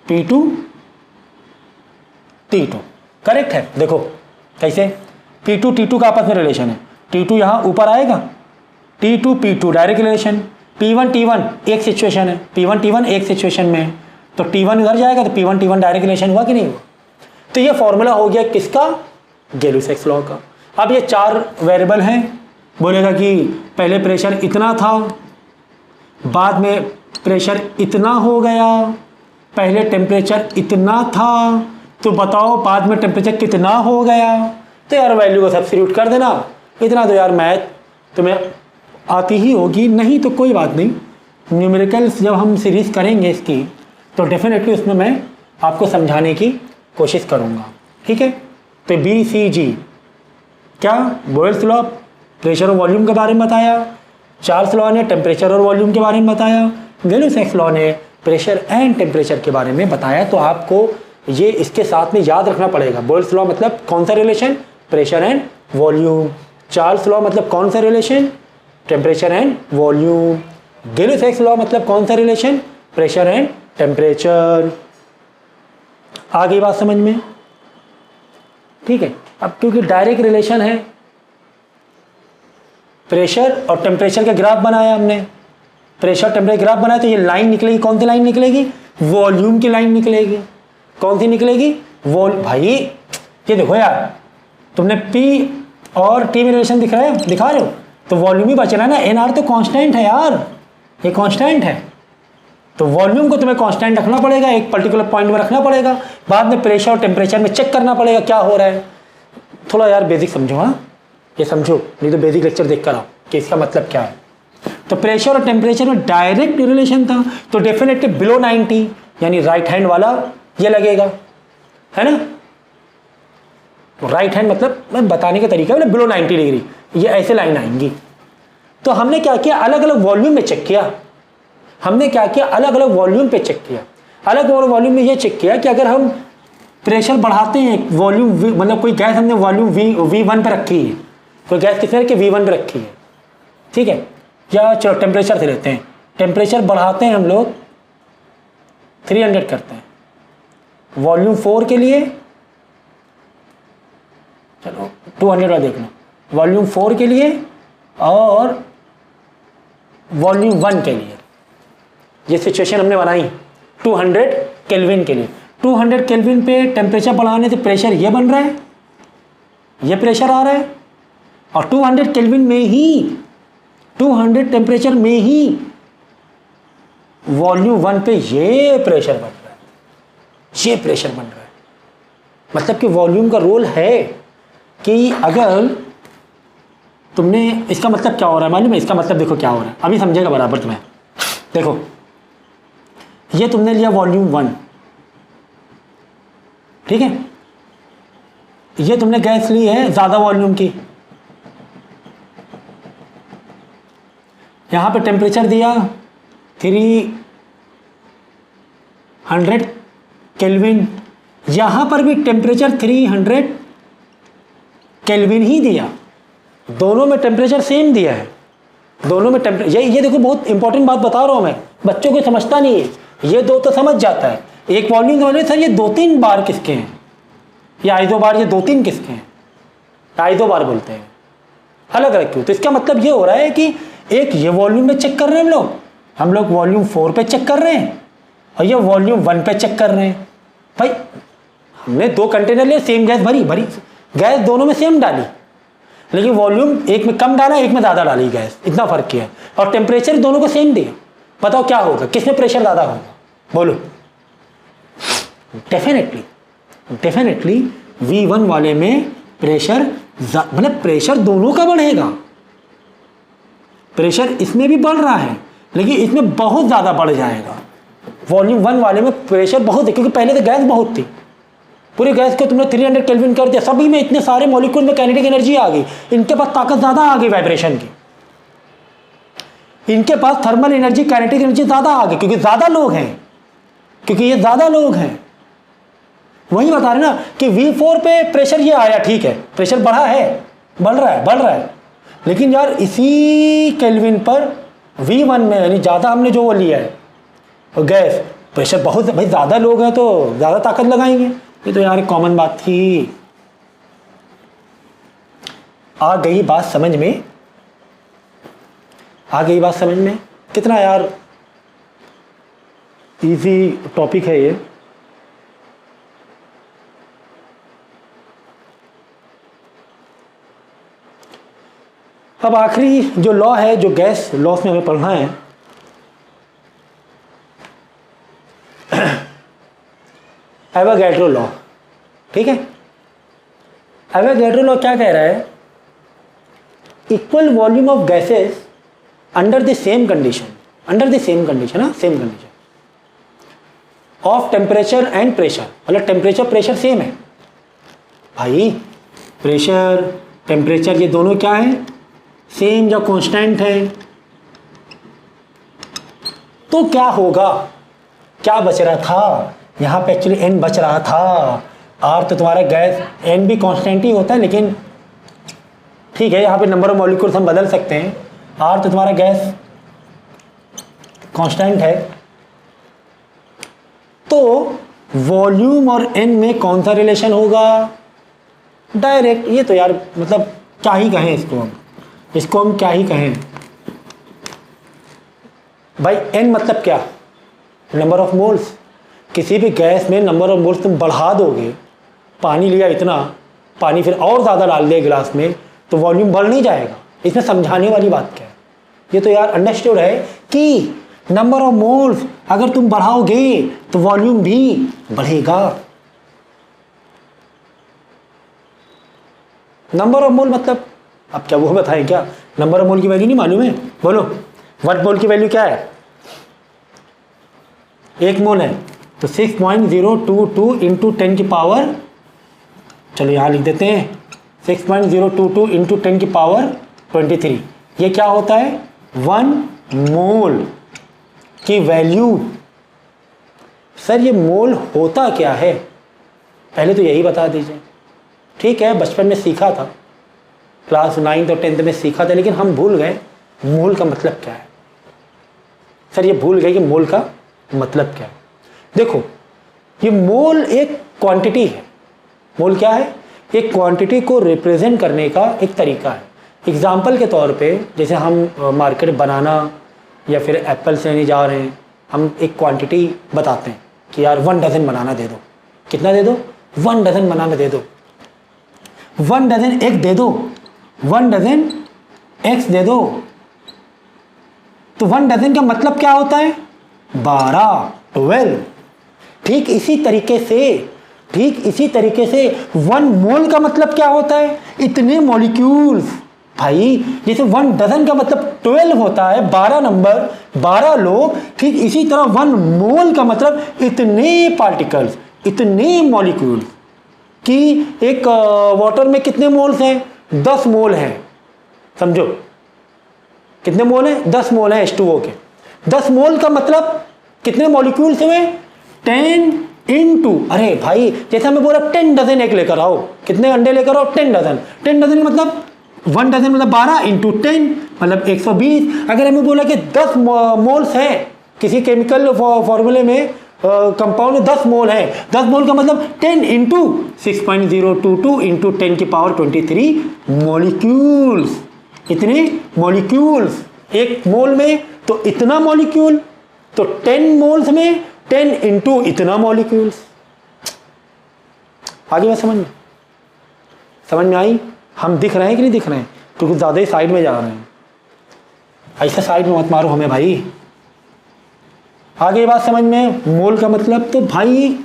A: P2 T2। करेक्ट है। देखो कैसे, P2 T2 का आपस में रिलेशन है, T2 यहाँ ऊपर आएगा, T2 P2 direct relation, P1 T1 एक सिचुएशन है, P1 T1 एक सिचुएशन में है, तो T1 इधर जाएगा तो P1 T1 डायरेक्ट रिलेशन हुआ कि नहीं हुआ। तो ये फॉर्मूला हो गया किसका, गैलो-सैक्स लॉ का। अब ये चार वेरिएबल हैं, बोलेगा कि पहले प्रेशर इतना था, बाद में प्रेशर इतना हो गया, पहले टेम्परेचर इतना था, तो बताओ बाद में टेम्परेचर कितना हो गया। तो यार वैल्यू को सब्स्टिट्यूट कर देना, इतना तो यार मैथ तुम्हें आती ही होगी, नहीं तो कोई बात नहीं, न्यूमेरिकल्स जब हम सीरीज़ करेंगे इसकी तो डेफिनेटली उसमें मैं आपको समझाने की कोशिश करूँगा। ठीक है, तो BCG क्या, बॉयल्स लॉ प्रेशर और वॉल्यूम के बारे में बताया, चार्ल्स लॉ ने टेम्परेचर और वॉल्यूम के बारे में बताया, गैलो-सैक्स लॉ ने प्रेशर एंड टेम्परेचर के बारे में बताया। तो आपको ये इसके साथ में याद रखना पड़ेगा। बॉयल्स लॉ मतलब कौन सा relation, pressure and volume. Charles law मतलब कौन सा relation, temperature and volume. Gay-Lussac's law मतलब कौन सा रिलेशन, प्रेशर एंड टेम्परेचर। आगे बात समझ में? ठीक है। अब क्योंकि डायरेक्ट रिलेशन है, प्रेशर और टेम्परेचर का ग्राफ बनाया हमने, प्रेशर टेम्परेचर ग्राफ बनाया, तो ये लाइन निकलेगी, कौन सी लाइन निकलेगी, वॉल्यूम की लाइन निकलेगी। कौन सी निकलेगी, भाई ये देखो यार, तुमने P और T में रिलेशन दिखा रहे हो, तो वॉल्यूम ही बचना है ना, NR तो कांस्टेंट है यार, ये कांस्टेंट है, तो वॉल्यूम को तुम्हें कांस्टेंट रखना पड़ेगा, एक पर्टिकुलर पॉइंट में रखना पड़ेगा, बाद में प्रेशर और टेम्परेचर में चेक करना पड़ेगा क्या हो रहा है। थोड़ा यार बेसिक समझो, हाँ ये समझो, नहीं तो बेसिक लेक्चर देख कर आओ कि इसका मतलब क्या है। तो प्रेशर और टेम्परेचर में डायरेक्ट रिलेशन था, तो डेफिनेटली बिलो 90 यानी राइट हैंड वाला ये लगेगा, है ना। तो राइट हैंड मतलब मैं बताने का तरीका है, बिलो 90 डिग्री ये ऐसे लाइन आएंगी। तो हमने क्या किया, अलग अलग वॉल्यूम में चेक किया। हमने क्या किया, अलग अलग वॉल्यूम पे चेक किया। अलग अलग वॉल्यूम में ये चेक किया कि अगर हम प्रेशर बढ़ाते हैं, वॉल्यूम मतलब कोई गैस हमने वॉल्यूम V1 पे रखी है, कोई गैस कितने रखी, V1 पे रखी है, ठीक है। या चलो टेम्परेचर से लेते हैं, टेम्परेचर बढ़ाते हैं हम लोग 300 करते हैं वॉल्यूम 4 के लिए, चलो 200 का देख लो वॉल्यूम 4 के लिए और वॉल्यूम 1 के लिए। ये सिचुएशन हमने बनाई 200 केल्विन के लिए। 200 केल्विन पे टेम्परेचर बढ़ाने से प्रेशर ये बन रहा है, ये प्रेशर आ रहा है, और 200 केल्विन में ही 200 टेम्परेचर में ही वॉल्यूम 1 पे ये प्रेशर बन रहा है, ये प्रेशर बन रहा है। मतलब कि वॉल्यूम का रोल है कि अगर तुमने, इसका मतलब क्या हो रहा है मालूम है, इसका मतलब देखो क्या हो रहा है, अभी समझेगा बराबर तुम्हें। देखो ये तुमने लिया वॉल्यूम 1, ठीक है, ये तुमने गैस ली है ज़्यादा वॉल्यूम की, यहाँ पे टेम्परेचर दिया 300 केल्विन, यहाँ पर भी टेम्परेचर 300 केल्विन ही दिया, दोनों में टेम्परेचर सेम दिया है, दोनों में टेम्परेचर। ये देखो बहुत इंपॉर्टेंट बात बता रहा हूँ मैं, बच्चों को समझता नहीं है, ये दो तो समझ जाता है, एक वॉल्यूम समझ सर ये 2-3 बार किसके हैं, ये आइदो बार, ये 2-3 किसके हैं, आइदो बार बोलते हैं, अलग अलग क्यों। तो इसका मतलब ये हो रहा है कि एक ये वॉल्यूम में चेक कर रहे हैं हम लोग वॉल्यूम 4 पे चेक कर रहे हैं, और ये वॉल्यूम 1 पे चेक कर रहे हैं। भाई हमने 2 कंटेनर लिए, सेम गैस भरी गैस दोनों में सेम डाली, लेकिन वॉल्यूम एक में कम डाला, एक में ज़्यादा डाली गैस, इतना फ़र्क किया, और टेम्परेचर दोनों को सेम दिया। बताओ क्या होगा, किसमें प्रेशर ज़्यादा होगा, बोलो। डेफिनेटली V1 वाले में प्रेशर, मतलब प्रेशर दोनों का बढ़ेगा, प्रेशर इसमें भी बढ़ रहा है लेकिन इसमें बहुत ज़्यादा बढ़ जाएगा। वॉल्यूम 1 वाले में प्रेशर बहुत है, क्योंकि पहले तो गैस बहुत थी, पूरी गैस को तुमने 300 केल्विन कर दिया, सभी में इतने सारे मॉलिक्यूल में काइनेटिक एनर्जी आ गई, इनके पास ताकत ज़्यादा आ गई वाइब्रेशन की, इनके पास थर्मल एनर्जी काइनेटिक एनर्जी ज़्यादा आ गई, क्योंकि ज़्यादा लोग हैं, क्योंकि ये ज़्यादा लोग हैं। वही बता रहे ना कि V4 पे प्रेशर ये आया, ठीक है, प्रेशर बढ़ा है, बढ़ रहा है, लेकिन यार इसी केल्विन पर V1 में यानी ज़्यादा हमने जो वो लिया है और गैस, प्रेशर बहुत, भाई ज़्यादा लोग हैं तो ज़्यादा ताकत लगाएंगे, ये तो यार एक कॉमन बात थी। आ गई बात समझ में, आ गई बात समझ में। कितना यार इजी टॉपिक है ये। अब आखिरी जो लॉ है, जो गैस लॉस में हमें पढ़ना है, एवोगैड्रो लॉ, ठीक है। एवोगैड्रो लॉ क्या कह रहा है, equal volume of gases under the same condition, same condition of temperature and pressure, मतलब टेम्परेचर प्रेशर सेम है भाई, प्रेशर टेम्परेचर ये दोनों क्या है, सेम या कांस्टेंट है। तो क्या होगा, क्या बच रहा था यहाँ पे, एक्चुअली n बच रहा था, r तो तुम्हारा गैस n भी कांस्टेंट ही होता है, लेकिन ठीक है यहाँ पे नंबर ऑफ मॉलिक्यूल्स हम बदल सकते हैं, r तो तुम्हारा गैस कांस्टेंट है। तो वॉल्यूम और n में कौन सा रिलेशन होगा, डायरेक्ट। ये तो यार मतलब क्या ही कहें इसको हम क्या ही कहें भाई। n मतलब क्या, नंबर ऑफ मोल्स। किसी भी गैस में नंबर ऑफ मोल्स तुम बढ़ा दोगे, पानी लिया इतना, पानी फिर और ज़्यादा डाल दिया गिलास में, तो वॉल्यूम बढ़ नहीं जाएगा। इसमें समझाने वाली बात क्या है, ये तो यार अंडरस्टूड है कि नंबर ऑफ मोल्स अगर तुम बढ़ाओगे तो वॉल्यूम भी बढ़ेगा। नंबर ऑफ मोल मतलब अब क्या वो बताएं क्या? नंबर ऑफ मोल की वैल्यू नहीं मालूम है? बोलो 1 मोल की वैल्यू क्या है? 1 मोल है तो 6.022 इंटू 10 की पावर, चलो यहाँ लिख देते हैं 6.022 इंटू 10 की पावर 23। ये क्या होता है? 1 मोल की वैल्यू। सर ये मोल होता क्या है? पहले तो यही बता दीजिए। ठीक है, बचपन में सीखा था, क्लास 9th और 10th में सीखा था, लेकिन हम भूल गए मोल का मतलब क्या है। सर ये भूल गए कि मोल का मतलब क्या है। देखो ये मोल एक क्वांटिटी है। मोल क्या है? एक क्वांटिटी को रिप्रेजेंट करने का एक तरीका है। एग्जाम्पल के तौर पे जैसे हम मार्केट बनाना या फिर एप्पल से नहीं जा रहे हैं, हम एक क्वांटिटी बताते हैं कि यार 1 डजन बनाना दे दो। कितना दे दो? 1 डजन बनाना दे दो। 1 डजन एग दे दो, 1 डजन एग्स दे दो। तो 1 डजन का मतलब क्या होता है? 12, 12। ठीक इसी तरीके से 1 मोल का मतलब क्या होता है? इतने मॉलिक्यूल्स। भाई जैसे 1 डजन का मतलब 12 होता है, 12 नंबर, 12 लोग, ठीक इसी तरह 1 मोल का मतलब इतने पार्टिकल्स, इतने मॉलिक्यूल्स। कि एक वाटर में कितने मोल्स हैं? 10 मोल हैं। समझो कितने मोल हैं? 10 मोल हैं H2O के। 10 मोल का मतलब कितने मॉलिक्यूल्स हुए? 10 इंटू, अरे भाई जैसे हमें बोला 10 डजन एग लेकर आओ, कितने अंडे लेकर आओ? 10 डजन। 10 डजन का मतलब 1 डजन मतलब 12 इंटू 10 मतलब 120। अगर हमें बोला कि 10 मोल्स हैं किसी केमिकल फॉर्मूले में, कंपाउंड में 10 मोल है, 10 मोल का मतलब 10 इंटू 6.022 इंटू 10 की पावर 23 मॉलिक्यूल्स। इतने मॉलिक्यूल्स एक मोल में, तो इतना मॉलिक्यूल, तो 10 मोल्स में 10 इंटू इतना मॉलिक्यूल्स। आगे बात समझ में आई? हम दिख रहे हैं कि नहीं दिख रहे हैं? क्योंकि तो ज़्यादा ही साइड में जा रहे हैं। ऐसा साइड में मत मारो हमें भाई। आगे बात समझ में? मोल का मतलब तो भाई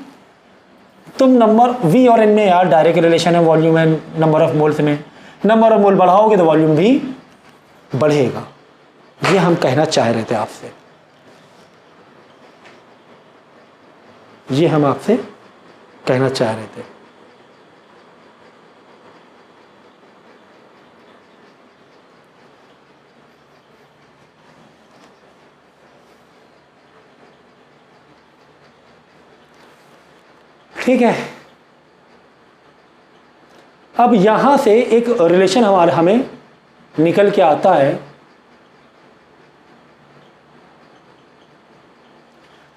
A: तुम नंबर V और N में यार डायरेक्ट रिलेशन है volume and number of moles में। नंबर ऑफ मोल बढ़ाओगे तो वॉल्यूम भी बढ़ेगा। ये हम कहना चाह रहे थे आपसे, ये हम आपसे कहना चाह रहे थे। ठीक है, अब यहां से एक रिलेशन हमें निकल के आता है।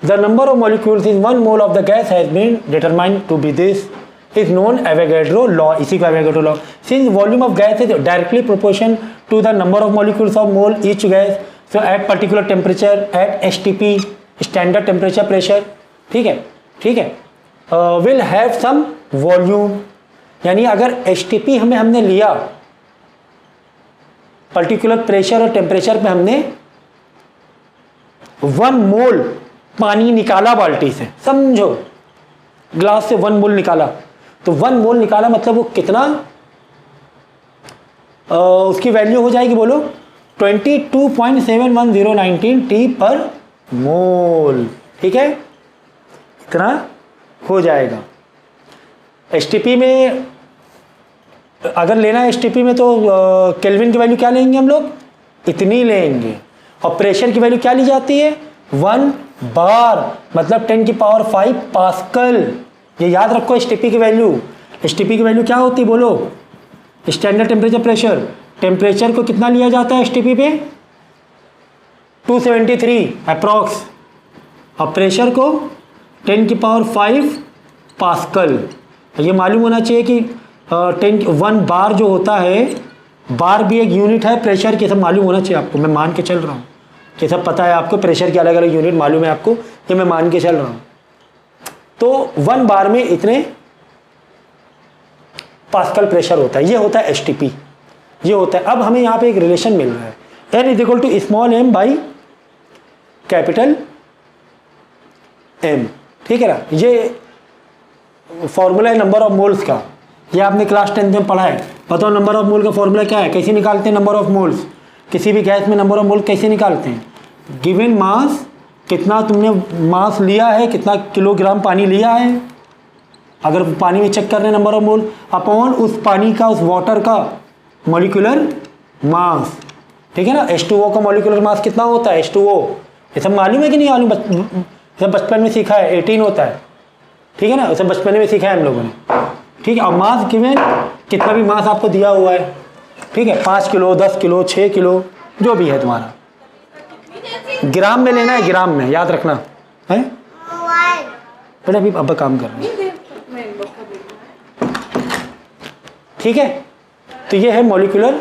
A: The number of molecules in 1 mole of the gas has been determined to be this is known Avogadro law। इसी को Avogadro law। Since volume of gas is directly proportional to the number of molecules of mole each gas, so at particular temperature at STP standard temperature pressure, ठीक है, will have some volume। यानी अगर STP हमने लिया, particular pressure और temperature पे हमने 1 मोल पानी निकाला बाल्टी से, समझो ग्लास से 1 मोल निकाला, तो 1 मोल निकाला मतलब वो कितना, उसकी वैल्यू हो जाएगी, बोलो 22.71019 टी पर मोल। ठीक है, इतना हो जाएगा। एसटीपी में अगर लेना है, एसटीपी में तो केल्विन की वैल्यू क्या लेंगे हम लोग? इतनी लेंगे। और प्रेशर की वैल्यू क्या ली जाती है? 1 बार, मतलब 10 की पावर 5 पास्कल। ये याद रखो एसटीपी की वैल्यू। एसटीपी की वैल्यू क्या होती है बोलो? Standard temperature pressure. टेम्परेचर को कितना लिया जाता है एसटीपी पे? 273 अप्रॉक्स। और प्रेशर को 10 की पावर 5 पास्कल। ये मालूम होना चाहिए कि 1 बार जो होता है, बार भी एक यूनिट है प्रेशर की, सब मालूम होना चाहिए आपको। मैं मान के चल रहा हूँ कि सब पता है आपको, प्रेशर की अलग अलग यूनिट मालूम है आपको, ये मैं मान के चल रहा हूँ। तो 1 बार में इतने पास्कल प्रेशर होता है। ये होता है एसटीपी, ये होता है। अब हमें यहाँ पे एक रिलेशन मिल रहा है, n is equal to small m by capital M। ठीक है ना, ये फॉर्मूला है नंबर ऑफ मोल्स का, ये आपने क्लास 10th में पढ़ा है। बताओ नंबर ऑफ मोल का फॉर्मूला क्या है, कैसे निकालते हैं नंबर ऑफ मोल्स, किसी भी गैस में नंबर ऑफ मोल कैसे निकालते हैं? गिवन मास, कितना तुमने मास लिया है, कितना किलोग्राम पानी लिया है, अगर पानी में चेक कर रहे हैं नंबर ऑफ मोल, अपॉन उस पानी का, उस वाटर का मॉलिक्यूलर मास, ठीक है ना। H2O का मॉलिक्यूलर मास कितना होता है? H2O, ये सब मालूम है कि नहीं मालूम? सब बचपन में सीखा है, 18 होता है, ठीक है ना, सब बचपन में सीखा है हम लोगों ने, ठीक है। और मास गिवन, कितना भी मास आपको दिया हुआ है, ठीक है, 5 किलो, 10 किलो, 6 किलो, जो भी है तुम्हारा, ग्राम में लेना है, ग्राम में, याद रखना है। बेटा अभी अब काम कर रहे हैं, ठीक है। तो ये है मॉलिक्यूलर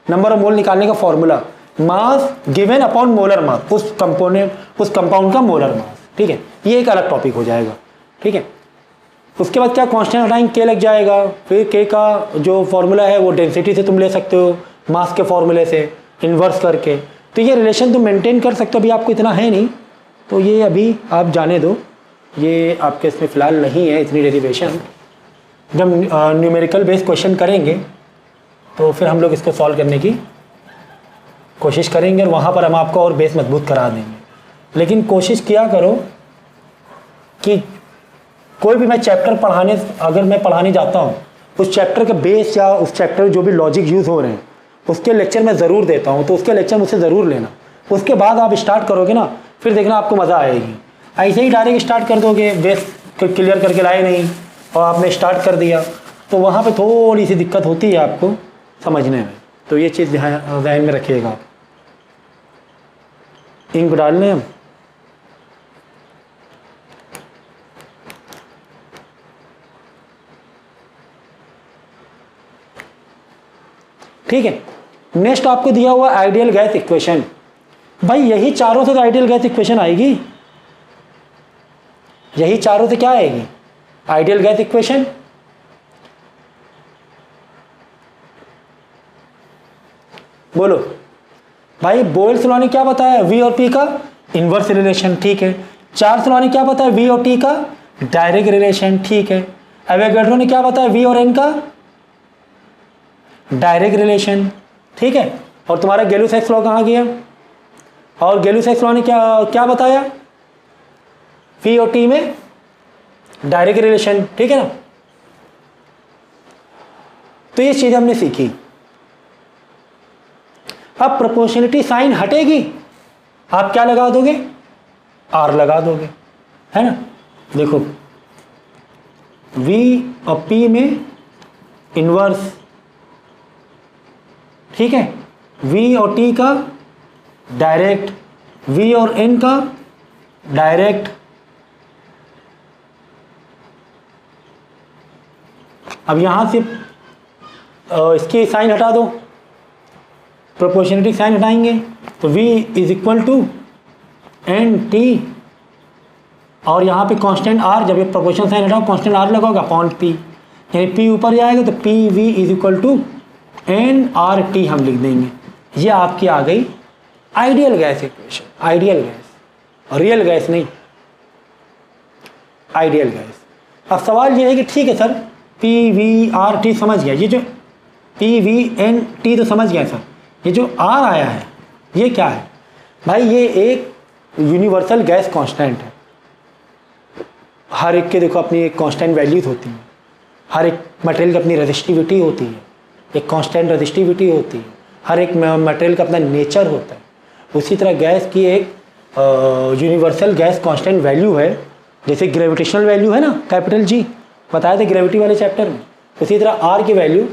A: नंबर ऑफ मोल निकालने का फॉर्मूला, मास गिवन अपॉन मोलर मास, उस कंपोनेंट, उस कंपाउंड का मोलर मास, ठीक है। ये एक अलग टॉपिक हो जाएगा, ठीक है। उसके बाद क्या, कांस्टेंट हटाएंगे, के लग जाएगा, फिर के का जो फॉर्मूला है वो डेंसिटी से तुम ले सकते हो, मास के फॉर्मूले से इन्वर्स करके, तो ये रिलेशन तुम मेंटेन कर सकते हो। अभी आपको इतना है नहीं, तो ये अभी आप जाने दो, ये आपके इसमें फ़िलहाल नहीं है इतनी डेरिवेशन। जब न्यूमेरिकल बेस्ड क्वेश्चन करेंगे तो फिर हम लोग इसको सॉल्व करने की कोशिश करेंगे, और वहाँ पर हम आपको और बेस मजबूत करा देंगे। लेकिन कोशिश किया करो कि कोई भी मैं चैप्टर पढ़ाने, अगर मैं पढ़ाने जाता हूँ, उस चैप्टर के बेस या उस चैप्टर जो भी लॉजिक यूज़ हो रहे हैं उसके लेक्चर मैं ज़रूर देता हूँ, तो उसके लेक्चर मुझसे ज़रूर लेना। उसके बाद आप स्टार्ट करोगे ना, फिर देखना आपको मज़ा आएगी। ऐसे ही डायरेक्ट स्टार्ट कर दोगे, बेस क्लियर करके लाए नहीं और आपने स्टार्ट कर दिया, तो वहाँ पे थोड़ी सी दिक्कत होती है आपको समझने में। तो ये चीज़ ध्यान में रखिएगा। इंक डालने हम, ठीक है। नेक्स्ट आपको दिया हुआ आइडियल गैस इक्वेशन। भाई यही चारों से तो आइडियल गैस इक्वेशन आएगी, यही चारों से क्या आएगी? Ideal gas equation. बोलो भाई, बोयल्स लॉ ने क्या बताया? वी और पी का इनवर्स रिलेशन, ठीक है। चार्ल्स लॉ ने क्या बताया? वी और टी का डायरेक्ट रिलेशन, ठीक है। एवोगाड्रो ने क्या बताया? वी और एन का डायरेक्ट रिलेशन, ठीक है। और तुम्हारा गैलू-साइक्स लॉ कहाँ गया? और गैलू-साइक्स लॉ ने क्या बताया? वी और टी में डायरेक्ट रिलेशन, ठीक है ना। तो ये चीज़ हमने सीखी। अब प्रोपोर्शनलिटी साइन हटेगी, आप क्या लगा दोगे? आर लगा दोगे, है ना। देखो वी और पी में इनवर्स, ठीक है। वी और टी का डायरेक्ट, वी और एन का डायरेक्ट। अब यहां से इसकी साइन हटा दो, प्रोपोर्शनलिटी साइन हटाएंगे तो v is equal to N T, और यहाँ पे कांस्टेंट r, जब ये प्रोपोर्शनल साइन हटाओ कांस्टेंट r लगाओगे अपॉन p, यानी p ऊपर जाएगा तो P V is equal to N R T हम लिख देंगे। ये आपकी आ गई ideal gas equation. Ideal gas, real gas नहीं, आइडियल गैस। अब सवाल ये है कि ठीक है sir, P V R T समझ गया, ये जो पी वी एन टी तो समझ गया सर, ये जो आर आया है ये क्या है? भाई ये एक यूनिवर्सल गैस कांस्टेंट है। हर एक के देखो अपनी एक कांस्टेंट वैल्यूज होती हैं, हर एक मटेरियल की अपनी रेजिस्टिविटी होती है, एक कांस्टेंट रेजिस्टिविटी होती है, हर एक मटेरियल का अपना नेचर होता है। उसी तरह गैस की एक यूनिवर्सल गैस कांस्टेंट वैल्यू है, जैसे ग्रेविटेशनल वैल्यू है ना, कैपिटल जी, बताए थे ग्रेविटी वाले चैप्टर में। उसी तरह आर की वैल्यू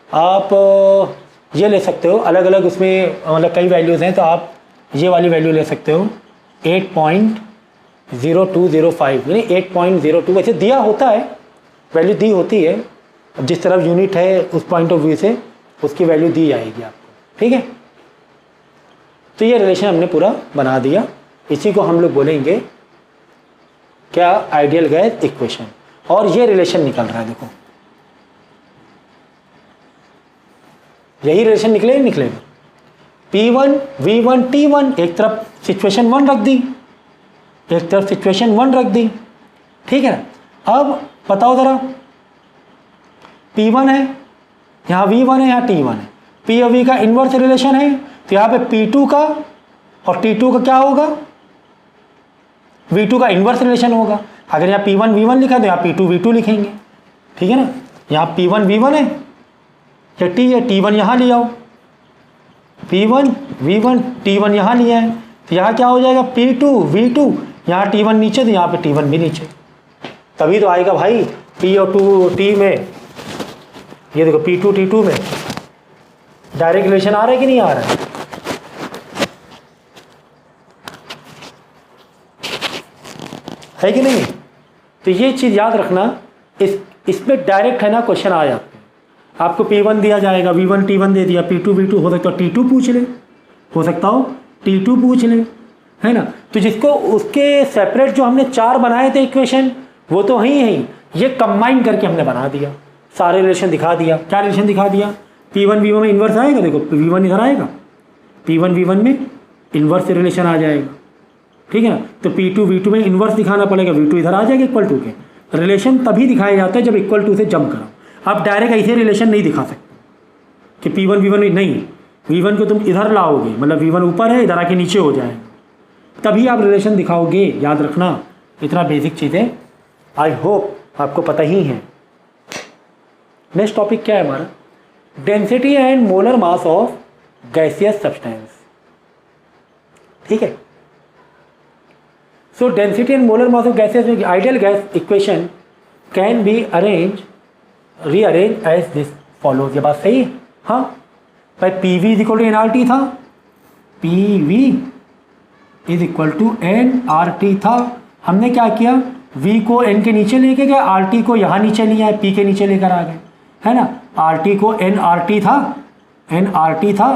A: आप ये ले सकते हो, अलग अलग उसमें मतलब कई वैल्यूज़ हैं, तो आप ये वाली वैल्यू ले सकते हो 8.0205, यानी 8.02 वैसे दिया होता है, वैल्यू दी होती है, अब जिस तरफ यूनिट है उस पॉइंट ऑफ व्यू से उसकी वैल्यू दी जाएगी आपको, ठीक है। तो ये रिलेशन हमने पूरा बना दिया, इसी को हम लोग बोलेंगे क्या? Ideal gas equation. और ये रिलेशन निकल रहा है, देखो यही रिलेशन निकलेगा। P1 V1 T1, एक तरफ सिचुएशन 1 रख दी, एक तरफ सिचुएशन 1 रख दी, ठीक है ना। अब बताओ ज़रा, P1 है, यहाँ V1 है, यहाँ T1 है, P और V का इन्वर्स रिलेशन है, तो यहाँ पे P2 का और T2 का क्या होगा, V2 का इन्वर्स रिलेशन होगा। अगर यहाँ P1 V1 लिखा है तो यहाँ P2 V2 लिखेंगे, ठीक है ना। यहाँ P1 V1 है, या T है, T1 यहाँ ले आओ, P1 V1 T1 यहाँ लिया है, तो यहाँ क्या हो जाएगा P2 V2, यहाँ T1 नीचे तो यहाँ पे T1 भी नीचे, तभी तो आएगा भाई P और T में, ये देखो P2 T2 में डायरेक्ट रिलेशन आ रहा है कि नहीं आ रहा है। है कि नहीं। तो ये चीज़ याद रखना, इसमें डायरेक्ट है ना क्वेश्चन आ जाते हैं। आपको P1 दिया जाएगा, V1 T1 दे दिया, P2 V2, हो सकता हो T2 पूछ ले, हो सकता हो T2 पूछ ले, है ना। तो जिसको उसके सेपरेट जो हमने 4 बनाए थे इक्वेशन, वो तो ही है, ये कंबाइन करके हमने बना दिया, सारे रिलेशन दिखा दिया। क्या रिलेशन दिखा दिया, P1 V1 में इन्वर्स आएगा, देखो V1 इधर आएगा, P1 V1 में इन्वर्स रिलेशन आ जाएगा, ठीक है ना। तो P2 V2 में इन्वर्स दिखाना पड़ेगा, V2 इधर आ जाएगा इक्वल टू के। रिलेशन तभी दिखाया जाता है जब इक्वल टू से जंप करो। आप डायरेक्ट ऐसे रिलेशन नहीं दिखा सकते कि P1 V1 नहीं, V1 को तुम इधर लाओगे, मतलब V1 ऊपर है, इधर आके नीचे हो जाएगा, तभी आप रिलेशन दिखाओगे। याद रखना, इतना बेसिक चीज़ें आई होप आपको पता ही हैं। नेक्स्ट टॉपिक क्या है हमारा, density and molar mass of gaseous substance, ठीक है। So density and molar mass of gases, ideal gas equation can be rearrange as this follows. ये बात सही है, हाँ भाई। PV is equal to NRT था, PV is equal to NRT था। हमने क्या किया, V को N के नीचे लेके गए, RT को यहाँ नीचे लिया है, P के नीचे लेकर आ गए, है ना। RT को NRT था, NRT था,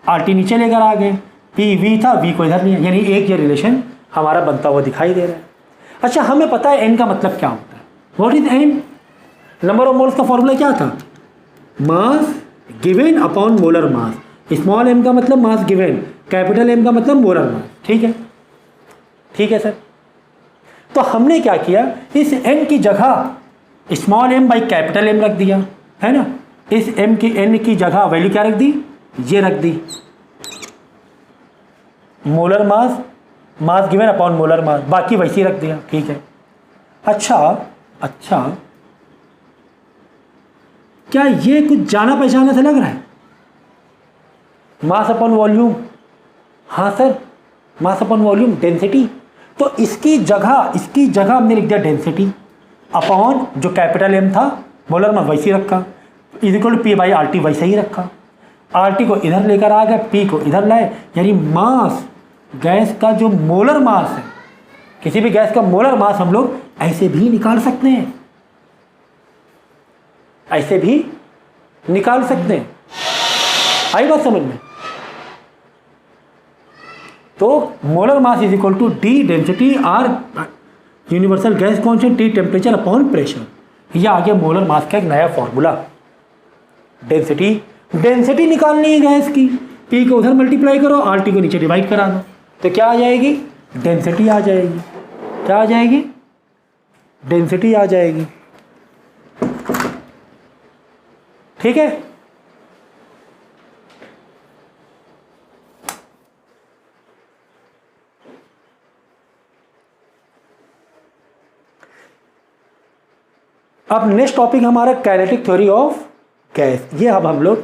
A: RT नीचे लेकर आ गए, PV था, V को इधर लिया, यानी एक ये रिलेशन हमारा बनता हुआ दिखाई दे रहा है। अच्छा, हमें पता है N का मतलब क्या होता है, what is N, number of moles का फॉर्मूला क्या था, मास गिवन अपॉन मोलर मास। स्मॉल m का मतलब मास गिवन, कैपिटल M का मतलब मोलर मास, ठीक है, ठीक है सर। तो हमने क्या किया, इस N की जगह small m by capital M रख दिया, है ना। इस m की N की जगह वैल्यू क्या रख दी, ये रख दी, molar mass, mass given upon molar mass, बाकी वैसे ही रख दिया, ठीक है। अच्छा, क्या ये कुछ जाना पहचाना से लग रहा है, मास अपॉन वॉल्यूम, हाँ sir, mass upon volume density. तो इसकी जगह हमने लिख दिया डेंसिटी अपॉन जो कैपिटल M था, मोलर मास वैसे ही रखा, is equal to P by RT वैसे ही रखा। RT को इधर लेकर आ गए, P को इधर लाए, यानी मास, गैस का जो मोलर मास है, किसी भी गैस का मोलर मास हम लोग ऐसे भी निकाल सकते हैं, ऐसे भी निकाल सकते हैं। आई बात समझ में। तो molar mass is equal to D density R universal gas constant, T temperature upon pressure. ये आ गया मोलर मास का एक नया फॉर्मूला। डेंसिटी निकालनी है गैस की, P को उधर मल्टीप्लाई करो, RT को नीचे डिवाइड करा दो, तो क्या आ जाएगी, डेंसिटी आ जाएगी। क्या आ जाएगी, डेंसिटी आ जाएगी, ठीक है। अब नेक्स्ट टॉपिक हमारा काइनेटिक थ्योरी ऑफ गैस। ये अब हम लोग,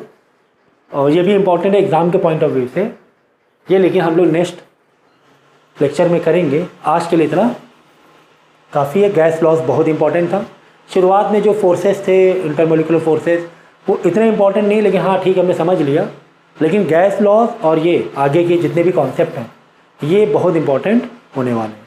A: और ये भी इंपॉर्टेंट है एग्जाम के पॉइंट ऑफ व्यू से ये, लेकिन हम लोग नेक्स्ट लेक्चर में करेंगे। आज के लिए इतना काफ़ी है। गैस लॉस बहुत इंपॉर्टेंट था। शुरुआत में जो फोर्सेस थे, इंटरमोलिकुलर फोर्सेस, वो इतने इंपॉर्टेंट नहीं, लेकिन हाँ ठीक है, हमने समझ लिया। लेकिन गैस लॉस और ये आगे के जितने भी कॉन्सेप्ट हैं, ये बहुत इंपॉर्टेंट होने वाले हैं।